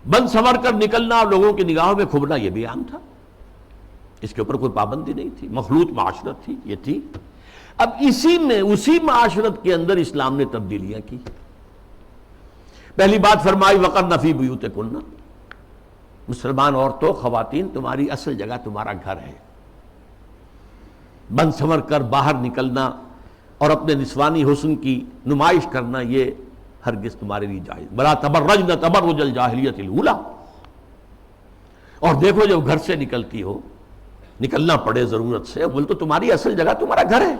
[SPEAKER 2] بند سنور کر نکلنا اور لوگوں کی نگاہوں میں کھبنا، یہ بھی عام تھا، اس کے اوپر کوئی پابندی نہیں تھی، مخلوط معاشرت تھی، یہ تھی۔ اب اسی معاشرت کے اندر اسلام نے تبدیلیاں کی۔ پہلی بات فرمائی وَقَرْنَ فِي بُيُوتِكُنَّ، مسلمان عورتوں، خواتین، تمہاری اصل جگہ تمہارا گھر ہے۔ بند سنور کر باہر نکلنا اور اپنے نسوانی حسن کی نمائش کرنا یہ ہرگز تمہارے لیے جائز۔ بلا تبرجن تبرج الجاہلیت الاولی، اور دیکھو جب گھر سے نکلتی ہو، نکلنا پڑے ضرورت سے، بول تو تمہاری اصل جگہ تمہارا گھر ہے۔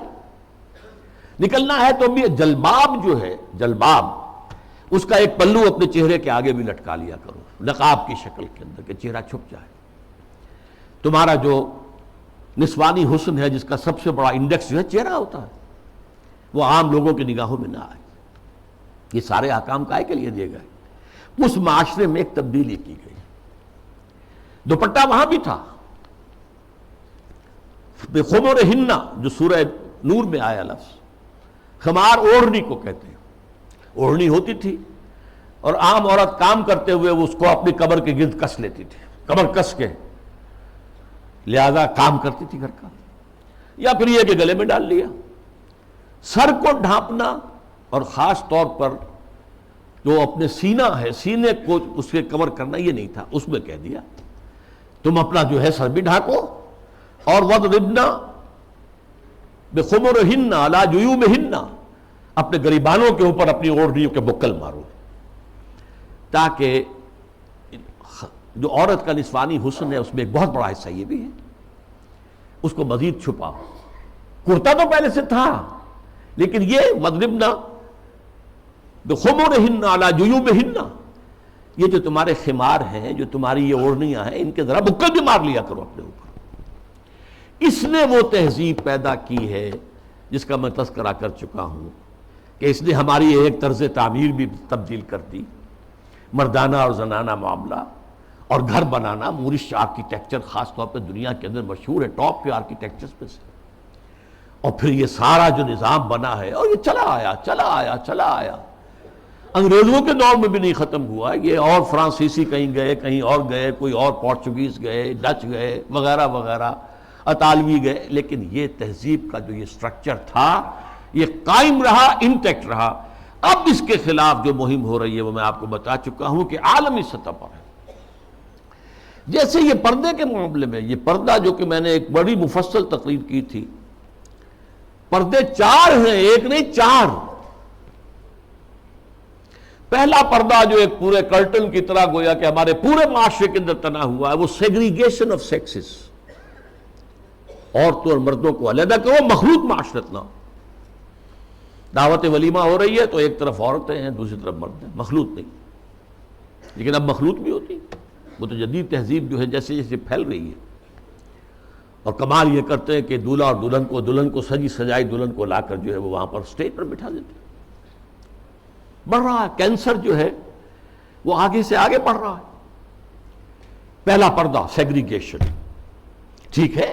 [SPEAKER 2] نکلنا ہے تو بھی جلباب جو ہے، جلباب اس کا ایک پلو اپنے چہرے کے آگے بھی لٹکا لیا کرو، نقاب کی شکل کے اندر، کہ چہرہ چھپ جائے۔ تمہارا جو نسوانی حسن ہے، جس کا سب سے بڑا انڈیکس جو ہے چہرہ ہوتا ہے، وہ عام لوگوں کی نگاہوں میں نہ آئے۔ یہ سارے احکام کائے کے لیے دیے گئے۔ اس معاشرے میں ایک تبدیلی کی گئی۔ دوپٹہ وہاں بھی تھا، بِخُمُرِهِنَّ جو سورہ نور میں آیا لفظ، خمار اوڑھنی کو کہتے ہیں۔ اوڑھنی ہوتی تھی اور عام عورت کام کرتے ہوئے اس کو اپنی کمر کے گرد کس لیتی تھی، کمر کس کے، لہذا کام کرتی تھی گھر کا، یا پھر یہ کہ گلے میں ڈال لیا۔ سر کو ڈھانپنا اور خاص طور پر جو اپنے سینہ ہے، سینے کو اس کے کور کرنا، یہ نہیں تھا، اس میں کہہ دیا تم اپنا جو ہے سر بھی ڈھانکو، اور وَضْرِبْنَ بِخُمُرِهِنَّ عَلَى جُيُوبِهِنَّ، اپنے گریبانوں کے اوپر اپنی اوڑھنیوں کے بکل مارو، تاکہ جو عورت کا نسوانی حسن ہے اس میں ایک بہت بڑا حصہ یہ بھی ہے، اس کو مزید چھپاؤ۔ کرتا تو پہلے سے تھا، لیکن یہ وَضْرِبْنَ بِخُمُرِهِنَّ عَلَى جُيُوبِهِنَّ، یہ جو تمہارے خمار ہیں، جو تمہاری یہ اوڑھنیاں ہیں، ان کے ذرا بکل بھی مار لیا کرو اپنے اوپر۔ اس نے وہ تہذیب پیدا کی ہے جس کا میں تذکرہ کر چکا ہوں کہ اس نے ہماری ایک طرز تعمیر بھی تبدیل کر دی، مردانہ اور زنانہ معاملہ، اور گھر بنانا، مورش آرکیٹیکچر خاص طور پہ دنیا کے اندر مشہور ہے، ٹاپ کے آرکیٹیکچرز میں سے۔ اور پھر یہ سارا جو نظام بنا ہے، اور یہ چلا آیا، انگریزوں کے دور میں بھی نہیں ختم ہوا یہ، اور فرانسیسی کہیں گئے، کہیں اور گئے، کوئی اور پورچوگیز گئے، ڈچ گئے، وغیرہ وغیرہ، اطالوی گئے، لیکن یہ تہذیب کا جو یہ سٹرکچر تھا یہ قائم رہا، انٹیکٹ رہا۔ اب اس کے خلاف جو مہم ہو رہی ہے وہ میں آپ کو بتا چکا ہوں کہ عالمی سطح پر ہے۔ جیسے یہ پردے کے معاملے میں، یہ پردہ جو کہ میں نے ایک بڑی مفصل تقریر کی تھی، پردے 4 ہیں، ایک نہیں 4۔ پہلا پردہ جو ایک پورے کرٹن کی طرح گویا کہ ہمارے پورے معاشرے کے اندر تنا ہوا ہے، وہ سیگریگیشن آف سیکسز، عورتوں اور مردوں کو علیحدہ کرو، مخلوط معاشرت نہ ہو۔ دعوت ولیمہ ہو رہی ہے تو ایک طرف عورتیں ہیں، دوسری طرف مرد ہیں، مخلوط نہیں۔ لیکن اب مخلوط بھی ہوتی، وہ تو جدید تہذیب جو ہے جیسے جیسے پھیل رہی ہے، اور کمال یہ کرتے ہیں کہ دولہا اور دلہن کو سجی سجائی دلہن کو لا کر جو ہے وہ وہاں پر اسٹیج پر بٹھا دیتے ہیں۔ بڑھ رہا ہے کینسر جو ہے وہ آگے سے آگے بڑھ رہا ہے۔ پہلا پردہ سیگریگیشن، ٹھیک ہے،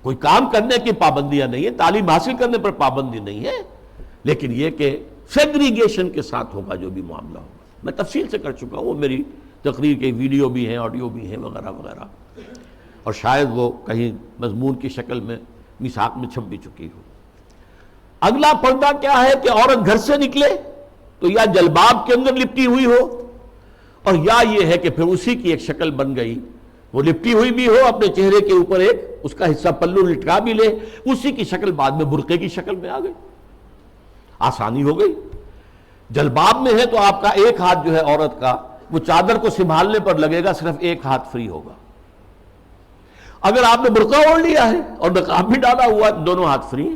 [SPEAKER 2] کوئی کام کرنے کی پابندیاں نہیں ہے، تعلیم حاصل کرنے پر پابندی نہیں ہے، لیکن یہ کہ سیگریگیشن کے ساتھ ہوگا جو بھی معاملہ ہوگا۔ میں تفصیل سے کر چکا ہوں، وہ میری تقریر کے ویڈیو بھی ہیں، آڈیو بھی ہیں، وغیرہ وغیرہ، اور شاید وہ کہیں مضمون کی شکل میں میثاق میں چھپ بھی چکی ہو۔ اگلا پردہ کیا ہے کہ عورت گھر سے نکلے تو یا جلباب کے اندر لپٹی ہوئی ہو، اور یا یہ ہے کہ پھر اسی کی ایک شکل بن گئی، وہ لپٹی ہوئی بھی ہو، اپنے چہرے کے اوپر ایک اس کا حصہ پلو لٹکا بھی لے، اسی کی شکل بعد میں برقعے کی شکل میں آ گئی، آسانی ہو گئی۔ جلباب میں ہے تو آپ کا ایک ہاتھ جو ہے عورت کا وہ چادر کو سنبھالنے پر لگے گا، صرف ایک ہاتھ فری ہوگا، اگر آپ نے برقع اوڑھ لیا ہے اور نقاب بھی ڈالا ہوا ہے، دونوں ہاتھ فری ہیں.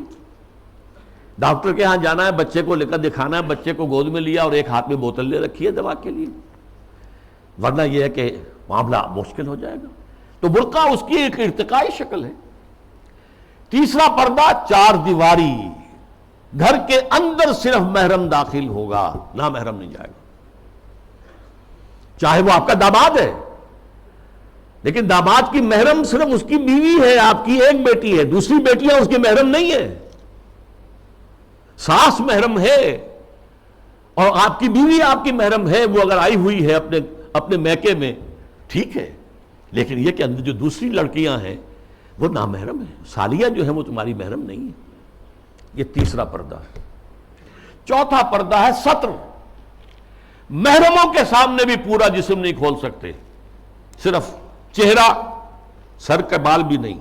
[SPEAKER 2] ڈاکٹر کے ہاں جانا ہے، بچے کو لے کر دکھانا ہے، بچے کو گود میں لیا اور ایک ہاتھ میں بوتل لے رکھی ہے دوا کے لیے، ورنہ یہ ہے کہ معاملہ مشکل ہو جائے گا. تو برقع اس کی ایک ارتقائی شکل ہے. تیسرا پردہ چار دیواری، گھر کے اندر صرف محرم داخل ہوگا، نہ محرم نہیں جائے گا. چاہے وہ آپ کا داماد ہے، لیکن داماد کی محرم صرف اس کی بیوی ہے، آپ کی ایک بیٹی ہے، دوسری بیٹیاں اس کی محرم نہیں ہے. ساس محرم ہے اور آپ کی بیوی آپ کی محرم ہے، وہ اگر آئی ہوئی ہے اپنے میکے میں ٹھیک ہے، لیکن یہ کہ اندر جو دوسری لڑکیاں ہیں وہ نامحرم ہیں، سالیاں جو ہیں وہ تمہاری محرم نہیں ہیں. یہ تیسرا پردہ ہے. چوتھا پردہ ہے ستر. محرموں کے سامنے بھی پورا جسم نہیں کھول سکتے، صرف چہرہ، سر کے بال بھی نہیں،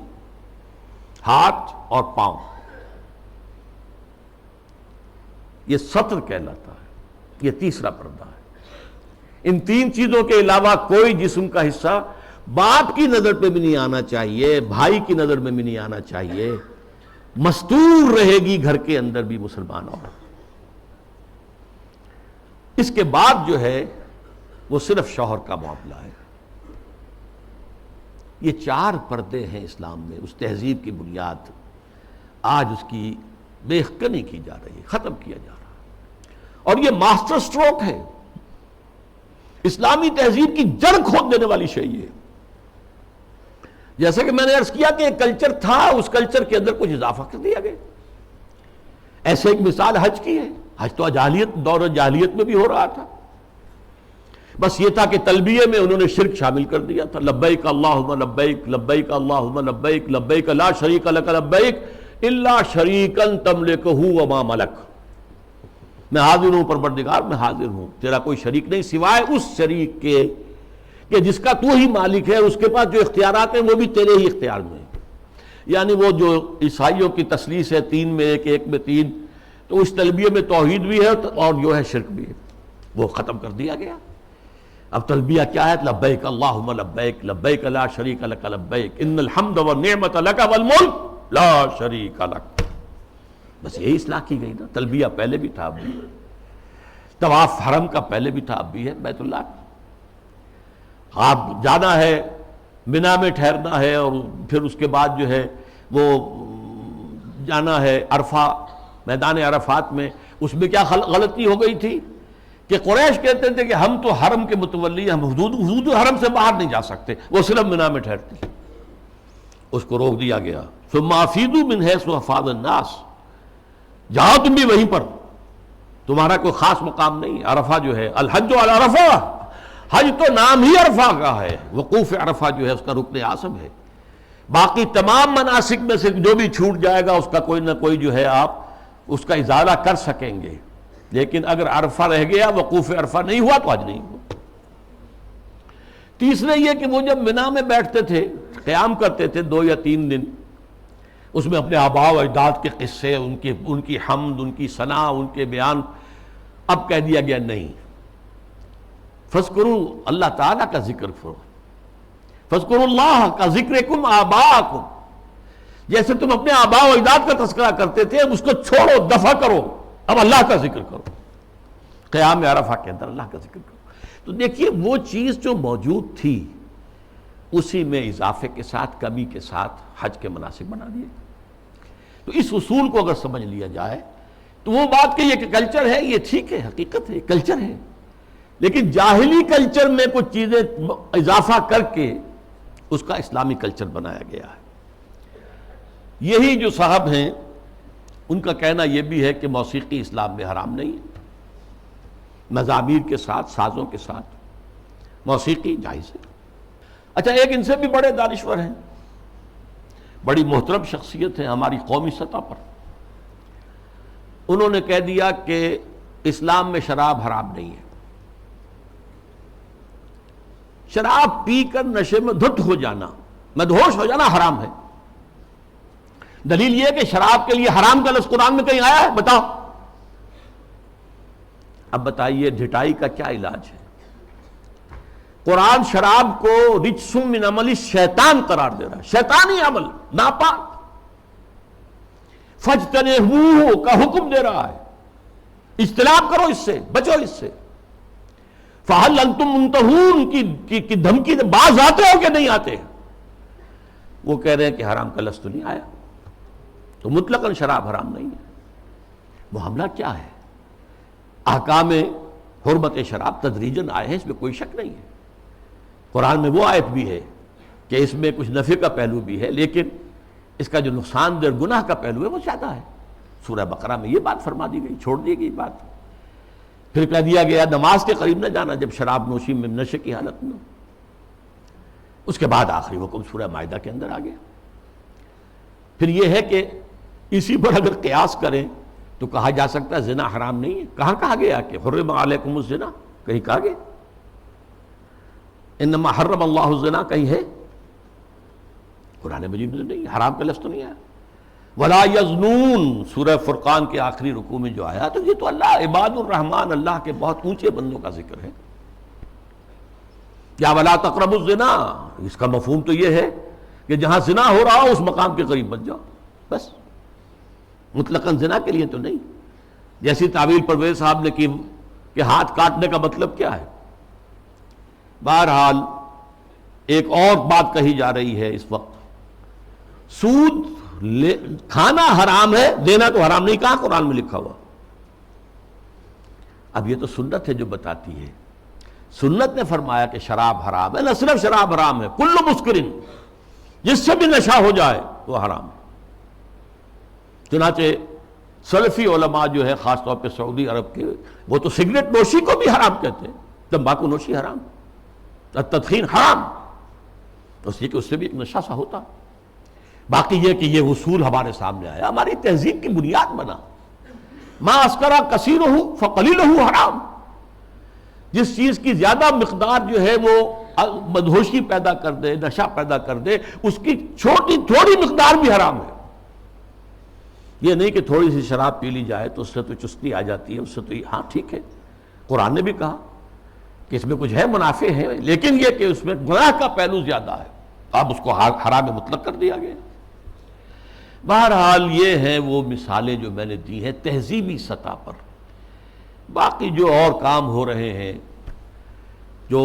[SPEAKER 2] ہاتھ اور پاؤں. یہ ستر کہلاتا ہے. یہ تیسرا پردہ ہے. ان تین چیزوں کے علاوہ کوئی جسم کا حصہ باپ کی نظر پہ بھی نہیں آنا چاہیے، بھائی کی نظر میں بھی نہیں آنا چاہیے. مستور رہے گی گھر کے اندر بھی مسلمان عورت. اس کے بعد جو ہے وہ صرف شوہر کا معاملہ ہے. یہ چار پردے ہیں اسلام میں. اس تہذیب کی بنیاد آج اس کی بے خکنی کی جا رہی ہے، ختم کیا جا رہا ہے، اور یہ ماسٹر سٹروک ہے. اسلامی تہذیب کی جڑ کھود دینے والی شے یہ. جیسے کہ میں نے عرض کیا کہ ایک کلچر تھا، اس کلچر کے اندر کچھ اضافہ کر دیا گیا. ایسے ایک مثال حج کی ہے. حج تو دور جاہلیت میں بھی ہو رہا تھا، بس یہ تھا کہ تلبیہ میں انہوں نے شرک شامل کر دیا تھا. لبیک اللہم لبیک، لبیک اللہم لبیک، لبیک لا شریک لک لبیک الا شریکا تملکہ وما ملک. میں حاضر ہوں پروردگار، میں حاضر ہوں، تیرا کوئی شریک نہیں سوائے اس شریک کے کہ جس کا تو ہی مالک ہے. اس کے پاس جو اختیارات ہیں وہ بھی تیرے ہی اختیار میں ہیں. یعنی وہ جو عیسائیوں کی تثلیث ہے، تین میں ایک، ایک میں تین، تو اس تلبیہ میں توحید بھی ہے اور جو ہے شرک بھی ہے، وہ ختم کر دیا گیا. اب تلبیہ کیا ہے؟ لبیک اللہم لبیک، لبیک لا شریک لک لبیک، ان الحمد والنعمت لک والملک لا شریک لک. بس یہی اصلاح کی گئی نا. تلبیہ پہلے بھی تھا، اب بھی. طواف حرم کا پہلے بھی تھا، اب بھی ہے. بیت اللہ آپ جانا ہے، منا میں ٹھہرنا ہے، اور پھر اس کے بعد جو ہے وہ جانا ہے عرفہ، میدان عرفات میں. اس میں کیا غلطی ہو گئی تھی کہ قریش کہتے تھے کہ ہم تو حرم کے متولی، ہم حدود حرم سے باہر نہیں جا سکتے، وہ صرف منا میں ٹھہرتے. اس کو روک دیا گیا. ثم افیضوا من حیث افاض الناس، جاؤ تم بھی وہیں پر، تمہارا کوئی خاص مقام نہیں. عرفہ جو ہے، الحج علی عرفہ، حج تو نام ہی عرفہ کا ہے. وقوف عرفہ جو ہے اس کا رکن اعظم ہے. باقی تمام مناسک میں سے جو بھی چھوٹ جائے گا اس کا کوئی نہ کوئی جو ہے آپ اس کا ازالہ کر سکیں گے، لیکن اگر عرفہ رہ گیا، وقوف عرفہ نہیں ہوا تو حج نہیں ہوا. تیسرے یہ کہ وہ جب منا میں بیٹھتے تھے، قیام کرتے تھے 2 یا 3 دن، اس میں اپنے آباء و اجداد کے قصے، ان کی حمد، ان کی ثنا، ان کے بیان. اب کہہ دیا گیا نہیں، فاذکروا، اللہ تعالیٰ کا ذکر کرو. فاذکروا اللہ کا ذکرکم آباءکم، جیسے تم اپنے آباء و اجداد کا تذکرہ کرتے تھے، اب اس کو چھوڑو، دفع کرو، اب اللہ کا ذکر کرو. قیام عرفہ کے اندر اللہ کا ذکر کرو. تو دیکھیے وہ چیز جو موجود تھی اسی میں اضافے کے ساتھ، کمی کے ساتھ حج کے مناسک بنا دیے. تو اس اصول کو اگر سمجھ لیا جائے تو وہ بات کہ یہ کلچر ہے، یہ ٹھیک ہے، حقیقت ہے، کلچر ہے، لیکن جاہلی کلچر میں کچھ چیزیں اضافہ کر کے اس کا اسلامی کلچر بنایا گیا ہے. یہی جو صاحب ہیں ان کا کہنا یہ بھی ہے کہ موسیقی اسلام میں حرام نہیں ہے. مزامیر کے ساتھ، سازوں کے ساتھ موسیقی جائز ہے. اچھا، ایک ان سے بھی بڑے دانشور ہیں، بڑی محترم شخصیت ہیں ہماری قومی سطح پر. انہوں نے کہہ دیا کہ اسلام میں شراب حرام نہیں ہے. شراب پی کر نشے میں دھت ہو جانا، مدہوش ہو جانا حرام ہے. دلیل یہ کہ شراب کے لیے حرام کا لفظ قرآن میں کہیں آیا ہے؟ بتاؤ. اب بتائیے ڈھٹائی کا کیا علاج ہے؟ قرآن شراب کو رجس من عمل الشیطان قرار دے رہا ہے، شیطانی عمل، ناپاک، فاجتنبوہ کا حکم دے رہا ہے، اجتناب کرو اس سے، بچو اس سے۔ فہل انتم منتہون کی دھمکی سے باز آتے ہو کہ نہیں آتے؟ وہ کہہ رہے ہیں کہ حرام کا لفظ تو نہیں آیا، تو مطلقاً شراب حرام نہیں ہے۔ معاملہ کیا ہے؟ احکام حرمت شراب تدریجاً آئے ہیں، اس میں کوئی شک نہیں ہے۔ قرآن میں وہ آیت بھی ہے کہ اس میں کچھ نفع کا پہلو بھی ہے، لیکن اس کا جو نقصان دہ گناہ کا پہلو ہے وہ زیادہ ہے۔ سورہ بقرہ میں یہ بات فرما دی گئی، چھوڑ دی گئی بات۔ پھر کہہ دیا گیا نماز کے قریب نہ جانا جب شراب نوشی میں نشے کی حالت میں۔ اس کے بعد آخری حکم سورہ مائدہ کے اندر آ گیا۔ پھر یہ ہے کہ اسی پر اگر قیاس کریں تو کہا جا سکتا ہے زنا حرام نہیں ہے۔ کہاں کہا گیا کہ حرم علیکم الزنا؟ کہیں کہا گیا انما حرم اللہ الزنا؟ کہیں ہے؟ قرآن مجید میں نہیں، حرام کا لفظ تو نہیں آیا۔ ولا یزنون سورہ فرقان کے آخری رکوع میں جو آیا تو یہ تو اللہ عباد الرحمن، اللہ کے بہت اونچے بندوں کا ذکر ہے۔ یا ولا تقربوا الزنا، اس کا مفہوم تو یہ ہے کہ جہاں زنا ہو رہا ہو اس مقام کے قریب مت جاؤ، بس، مطلقاً زنا کے لیے تو نہیں۔ جیسی تعویل پرویز صاحب نے کی کہ ہاتھ کاٹنے کا مطلب کیا ہے۔ بہرحال ایک اور بات کہی جا رہی ہے اس وقت، سود کھانا حرام ہے، دینا تو حرام نہیں، کہاں قرآن میں لکھا ہوا؟ اب یہ تو سنت ہے جو بتاتی ہے۔ سنت نے فرمایا کہ شراب حرام ہے، نہ صرف شراب حرام ہے، کل مسکرن، جس سے بھی نشہ ہو جائے وہ حرام ہے۔ چنانچہ سلفی علماء جو ہے خاص طور پہ سعودی عرب کے، وہ تو سگریٹ نوشی کو بھی حرام کہتے ہیں، تمباکو نوشی حرام، تدخین حرام، اس لیے کہ اس سے بھی ایک نشہ سا ہوتا۔ باقی یہ کہ یہ اصول ہمارے سامنے آیا، ہماری تہذیب کی بنیاد بنا، ما اسکرا کثیرہ فقلیلہ حرام، جس چیز کی زیادہ مقدار جو ہے وہ مدہوشی پیدا کر دے، نشہ پیدا کر دے، اس کی تھوڑی مقدار بھی حرام ہے۔ یہ نہیں کہ تھوڑی سی شراب پی لی جائے تو اس سے تو چستی آ جاتی ہے، اس سے تو ہاں ٹھیک ہے، قرآن نے بھی کہا کہ اس میں کچھ ہے منافع ہے، لیکن یہ کہ اس میں گناہ کا پہلو زیادہ ہے، اب اس کو حرام مطلق کر دیا گیا۔ بہرحال یہ ہیں وہ مثالیں جو میں نے دی ہیں تہذیبی سطح پر۔ باقی جو اور کام ہو رہے ہیں جو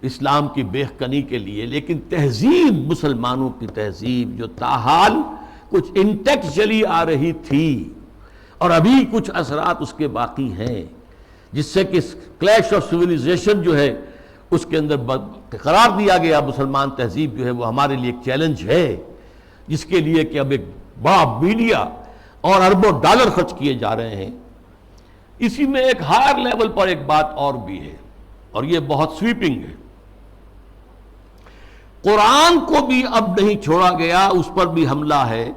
[SPEAKER 2] اسلام کی بہکنی کے لیے، لیکن تہذیب، مسلمانوں کی تہذیب جو تاحال کچھ انٹیکٹ چلی آ رہی تھی اور ابھی کچھ اثرات اس کے باقی ہیں، جس سے کہ کلیش آف سویلائزیشن جو ہے اس کے اندر قرار دیا گیا مسلمان تہذیب جو ہے وہ ہمارے لیے ایک چیلنج ہے، جس کے لیے کہ اب ایک بڑا میڈیا اور اربوں ڈالر خرچ کیے جا رہے ہیں۔ اسی میں ایک ہائر لیول پر ایک بات اور بھی ہے، اور یہ بہت سویپنگ ہے۔ قرآن کو بھی اب نہیں چھوڑا گیا، اس پر بھی حملہ ہے۔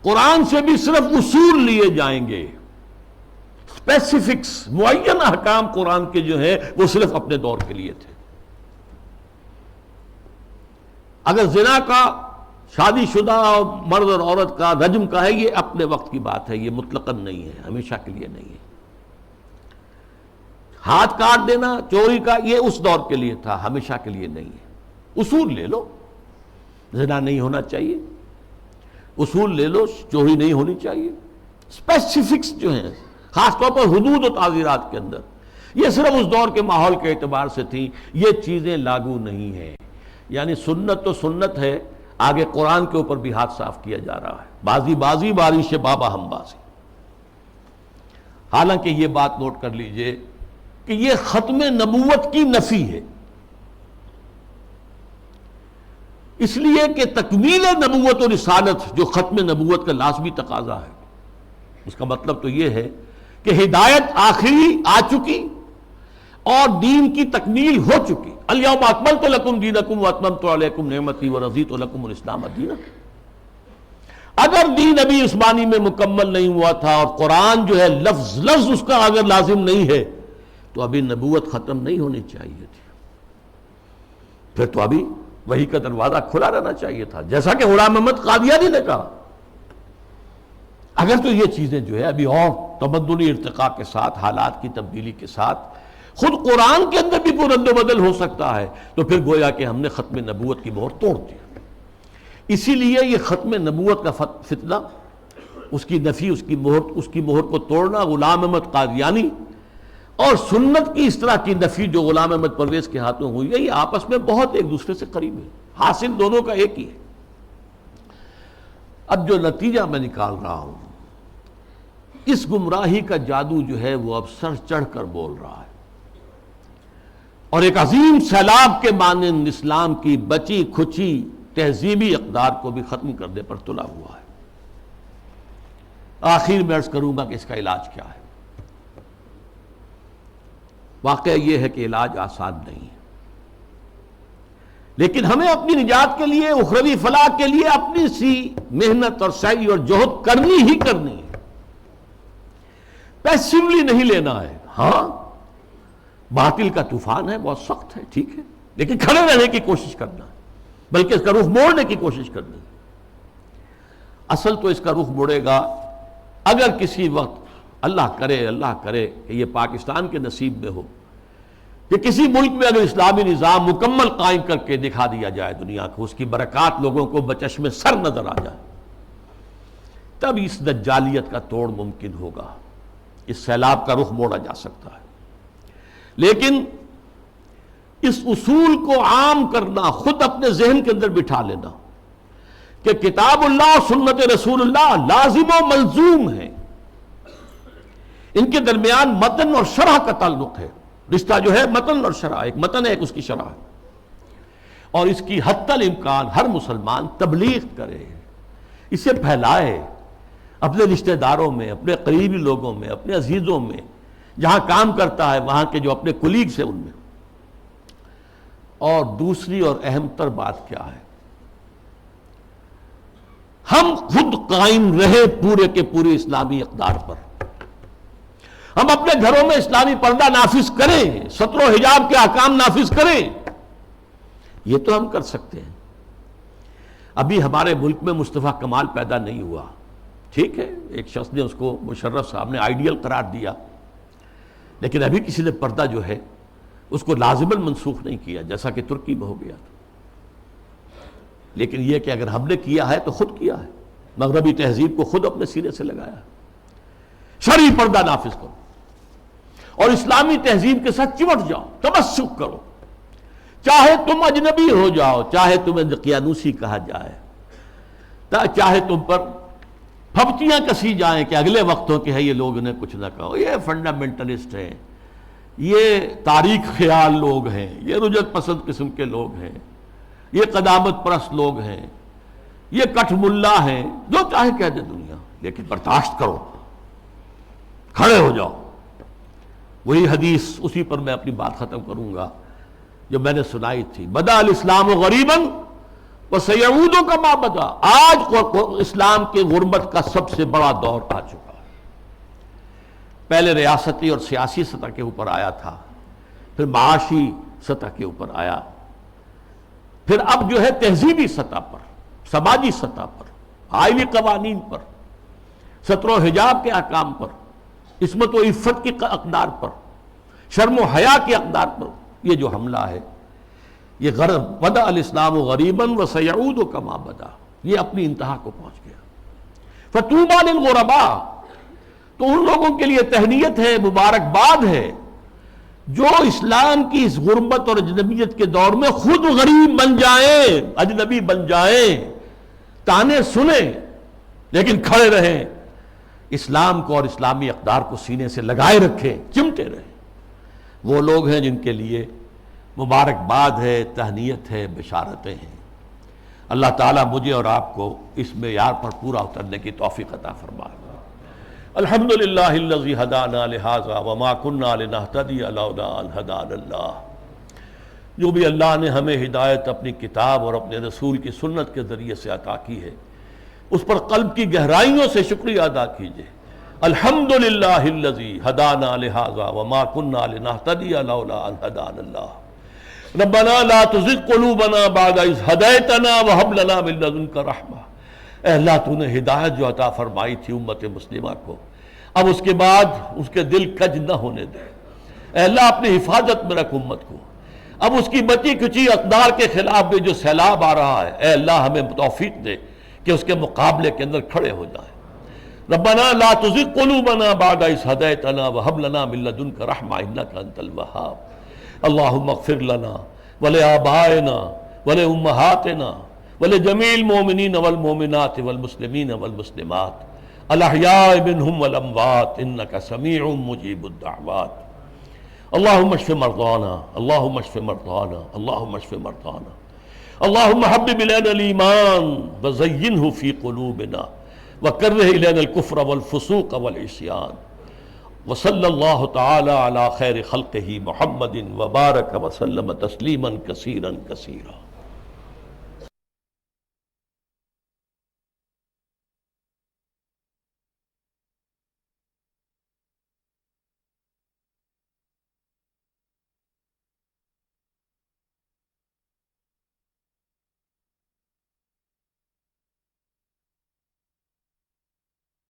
[SPEAKER 2] قرآن سے بھی صرف اصول لیے جائیں گے، اسپیسیفکس، معین احکام قرآن کے جو ہیں وہ صرف اپنے دور کے لیے تھے۔ اگر زنا کا، شادی شدہ مرد اور عورت کا، رجم کا ہے، یہ اپنے وقت کی بات ہے، یہ مطلقاً نہیں ہے، ہمیشہ کے لیے نہیں ہے۔ ہاتھ کاٹ دینا چوری کا، یہ اس دور کے لیے تھا، ہمیشہ کے لیے نہیں ہے۔ اصول لے لو، زنا نہیں ہونا چاہیے، اصول لے لو، چوری نہیں ہونی چاہیے۔ اسپیسیفکس جو ہیں خاص طور پر حدود و تعزیرات کے اندر، یہ صرف اس دور کے ماحول کے اعتبار سے تھیں، یہ چیزیں لاگو نہیں ہیں۔ یعنی سنت تو سنت ہے، آگے قرآن کے اوپر بھی ہاتھ صاف کیا جا رہا ہے، بازی بازی بارش بابا ہم بازی۔ حالانکہ یہ بات نوٹ کر لیجئے کہ یہ ختم نبوت کی نفی ہے، اس لیے کہ تکمیل نبوت و رسالت جو ختم نبوت کا لازمی تقاضا ہے، اس کا مطلب تو یہ ہے کہ ہدایت آخری آ چکی اور دین کی تکمیل ہو چکی۔ الیوم اکملت لکم دینکم واتممت علیکم نعمتی ورضیت لکم الاسلام دینا۔ اگر دین ابھی عثمانی میں مکمل نہیں ہوا تھا اور قرآن جو ہے لفظ لفظ اس کا اگر لازم نہیں ہے تو ابھی نبوت ختم نہیں ہونی چاہیے تھی، پھر تو ابھی وحی کا دروازہ کھلا رہنا چاہیے تھا، جیسا کہ غلام محمد قادیانی نے کہا۔ اگر تو یہ چیزیں جو ہے ابھی اور تمدنی ارتقاء کے ساتھ، حالات کی تبدیلی کے ساتھ خود قرآن کے اندر بھی کوئی رد و بدل ہو سکتا ہے، تو پھر گویا کہ ہم نے ختم نبوت کی مہر توڑ دی۔ اسی لیے یہ ختم نبوت کا فتنہ، اس کی نفی، اس کی مہر کو توڑنا، غلام احمد قادیانی اور سنت کی اس طرح کی نفی جو غلام احمد پرویز کے ہاتھوں ہوئی ہے، یہ آپس میں بہت ایک دوسرے سے قریب ہے، حاصل دونوں کا ایک ہی ہے۔ اب جو نتیجہ میں نکال رہا ہوں، اس گمراہی کا جادو جو ہے وہ اب سر چڑھ کر بول رہا ہے، اور ایک عظیم سیلاب کے مانند اسلام کی بچی کھچی تہذیبی اقدار کو بھی ختم کرنے پر تلا ہوا ہے۔ آخر میں عرض کروں گا کہ اس کا علاج کیا ہے۔ واقعہ یہ ہے کہ علاج آسان نہیں ہے، لیکن ہمیں اپنی نجات کے لیے، اخروی فلاح کے لیے اپنی سی محنت اور سعی اور جہد کرنی ہی کرنی ہے، پیسیولی نہیں لینا ہے۔ ہاں باطل کا طوفان ہے، بہت سخت ہے، ٹھیک ہے، لیکن کھڑے رہنے کی کوشش کرنا ہے، بلکہ اس کا رخ موڑنے کی کوشش کرنی ہے۔ اصل تو اس کا رخ موڑے گا اگر کسی وقت اللہ کرے کہ یہ پاکستان کے نصیب میں ہو کہ کسی ملک میں اگر اسلامی نظام مکمل قائم کر کے دکھا دیا جائے دنیا کو، اس کی برکات لوگوں کو بچشم سر نظر آ جائے، تب اس دجالیت کا توڑ ممکن ہوگا، اس سیلاب کا رخ موڑا جا سکتا ہے۔ لیکن اس اصول کو عام کرنا، خود اپنے ذہن کے اندر بٹھا لینا کہ کتاب اللہ اور سنت رسول اللہ لازم و ملزوم ہے، ان کے درمیان متن اور شرح کا تعلق ہے، رشتہ جو ہے متن اور شرح، ایک متن ہے ایک اس کی شرح ہے، اور اس کی حتی الامکان ہر مسلمان تبلیغ کرے، اسے پھیلائے اپنے رشتہ داروں میں، اپنے قریبی لوگوں میں، اپنے عزیزوں میں، جہاں کام کرتا ہے وہاں کے جو اپنے کولیگز ہیں ان میں۔ اور دوسری اور اہم تر بات کیا ہے، ہم خود قائم رہے پورے کے پورے اسلامی اقدار پر، ہم اپنے گھروں میں اسلامی پردہ نافذ کریں، ستر و حجاب کے احکام نافذ کریں، یہ تو ہم کر سکتے ہیں۔ ابھی ہمارے ملک میں مصطفیٰ کمال پیدا نہیں ہوا، ٹھیک ہے، ایک شخص نے اس کو، مشرف صاحب نے آئیڈیل قرار دیا، لیکن ابھی کسی نے پردہ جو ہے اس کو لازماً منسوخ نہیں کیا، جیسا کہ ترکی میں ہو گیا تھا۔ لیکن یہ کہ اگر ہم نے کیا ہے تو خود کیا ہے، مغربی تہذیب کو خود اپنے سینے سے لگایا ہے۔ شرعی پردہ نافذ کرو اور اسلامی تہذیب کے ساتھ چمٹ جاؤ، تمسک کرو، چاہے تم اجنبی ہو جاؤ، چاہے تمہیں دقیانوسی کہا جائے، چاہے تم پر پھپتیاں کسی جائیں کہ اگلے وقتوں کے ہیں یہ لوگ، انہیں کچھ نہ کہو، یہ فنڈامنٹلسٹ ہیں، یہ تاریخ خیال لوگ ہیں، یہ رجعت پسند قسم کے لوگ ہیں، یہ قدامت پرست لوگ ہیں، یہ کٹھ ملا ہیں، جو چاہے کہہ دے دنیا، لیکن برداشت کرو، کھڑے ہو جاؤ۔ وہی حدیث، اسی پر میں اپنی بات ختم کروں گا جو میں نے سنائی تھی، بدا الاسلام غریباً وسیعود کما بدا، آج اسلام کے غربت کا سب سے بڑا دور آ چکا ہے۔ پہلے ریاستی اور سیاسی سطح کے اوپر آیا تھا، پھر معاشی سطح کے اوپر آیا، پھر اب جو ہے تہذیبی سطح پر، سماجی سطح پر، آئلی قوانین پر، ستر و حجاب کے احکام پر، عصمت و عفت کی اقدار پر، شرم و حیا کی اقدار پر یہ جو حملہ ہے، یہ غرب بدا الاسلام غریباً وسیعود کما بدا، یہ اپنی انتہا کو پہنچ گیا۔ فطوبی للغرباء، تو ان لوگوں کے لیے تہنیت ہے، مبارکباد ہے جو اسلام کی اس غربت اور اجنبیت کے دور میں خود غریب بن جائیں، اجنبی بن جائیں، تانے سنیں لیکن کھڑے رہیں، اسلام کو اور اسلامی اقدار کو سینے سے لگائے رکھیں، چمٹے رہیں۔ وہ لوگ ہیں جن کے لیے مبارکباد ہے، تہنیت ہے، بشارتیں ہیں۔ اللہ تعالیٰ مجھے اور آپ کو اس معیار پر پورا اترنے کی توفیق عطا فرمائے۔ الحمدللہ الذی ہدانا لہذا وما کنا لنہتدی لولا ان ہدانا اللہ۔ جو بھی اللہ نے ہمیں ہدایت اپنی کتاب اور اپنے رسول کی سنت کے ذریعے سے عطا کی ہے، اس پر قلب کی گہرائیوں سے شکریہ ادا کیجئے۔ الحمدللہ الذی ہدانا لہذا وما کنا لنہتدی لولا ان ہدانا اللہ۔ ربنا لا تزغ قلوبنا بعد اذ ہدیتنا وہب لنا من لدنک رحمہ۔ اے اللہ تو نے ہدایت جو عطا فرمائی تھی امت مسلمہ کو، اب اس کے بعد اس کے دل کج نہ ہونے دے، اے اللہ اپنی حفاظت میں رکھ امت کو۔ اب اس کی بچی کچی اقدار کے خلاف بھی جو سیلاب آ رہا ہے، اے اللہ ہمیں توفیق دے کہ اس کے مقابلے کے اندر کھڑے ہو جائیں۔ ربنا لا تزغ قلوبنا بعد إذ هديتنا وهب لنا من لدنك رحمة إنك أنت الوهاب اللهم اغفر لنا ولآبائنا ولأمهاتنا ولجميع المؤمنين والمؤمنات والمسلمين والمسلمات الأحياء منهم والأموات إنك سميع مجيب الدعوات اللهم اشف مرضانا اللهم اشف مرضانا اللهم اشف مرضانا اللهم حبب إلينا الإيمان وزينه في قلوبنا وكره إلينا الكفر والفسوق والعصيان وصلى الله تعالى على خير خلقه محمد وبارك وسلم تسليما كثيرا كثيرا۔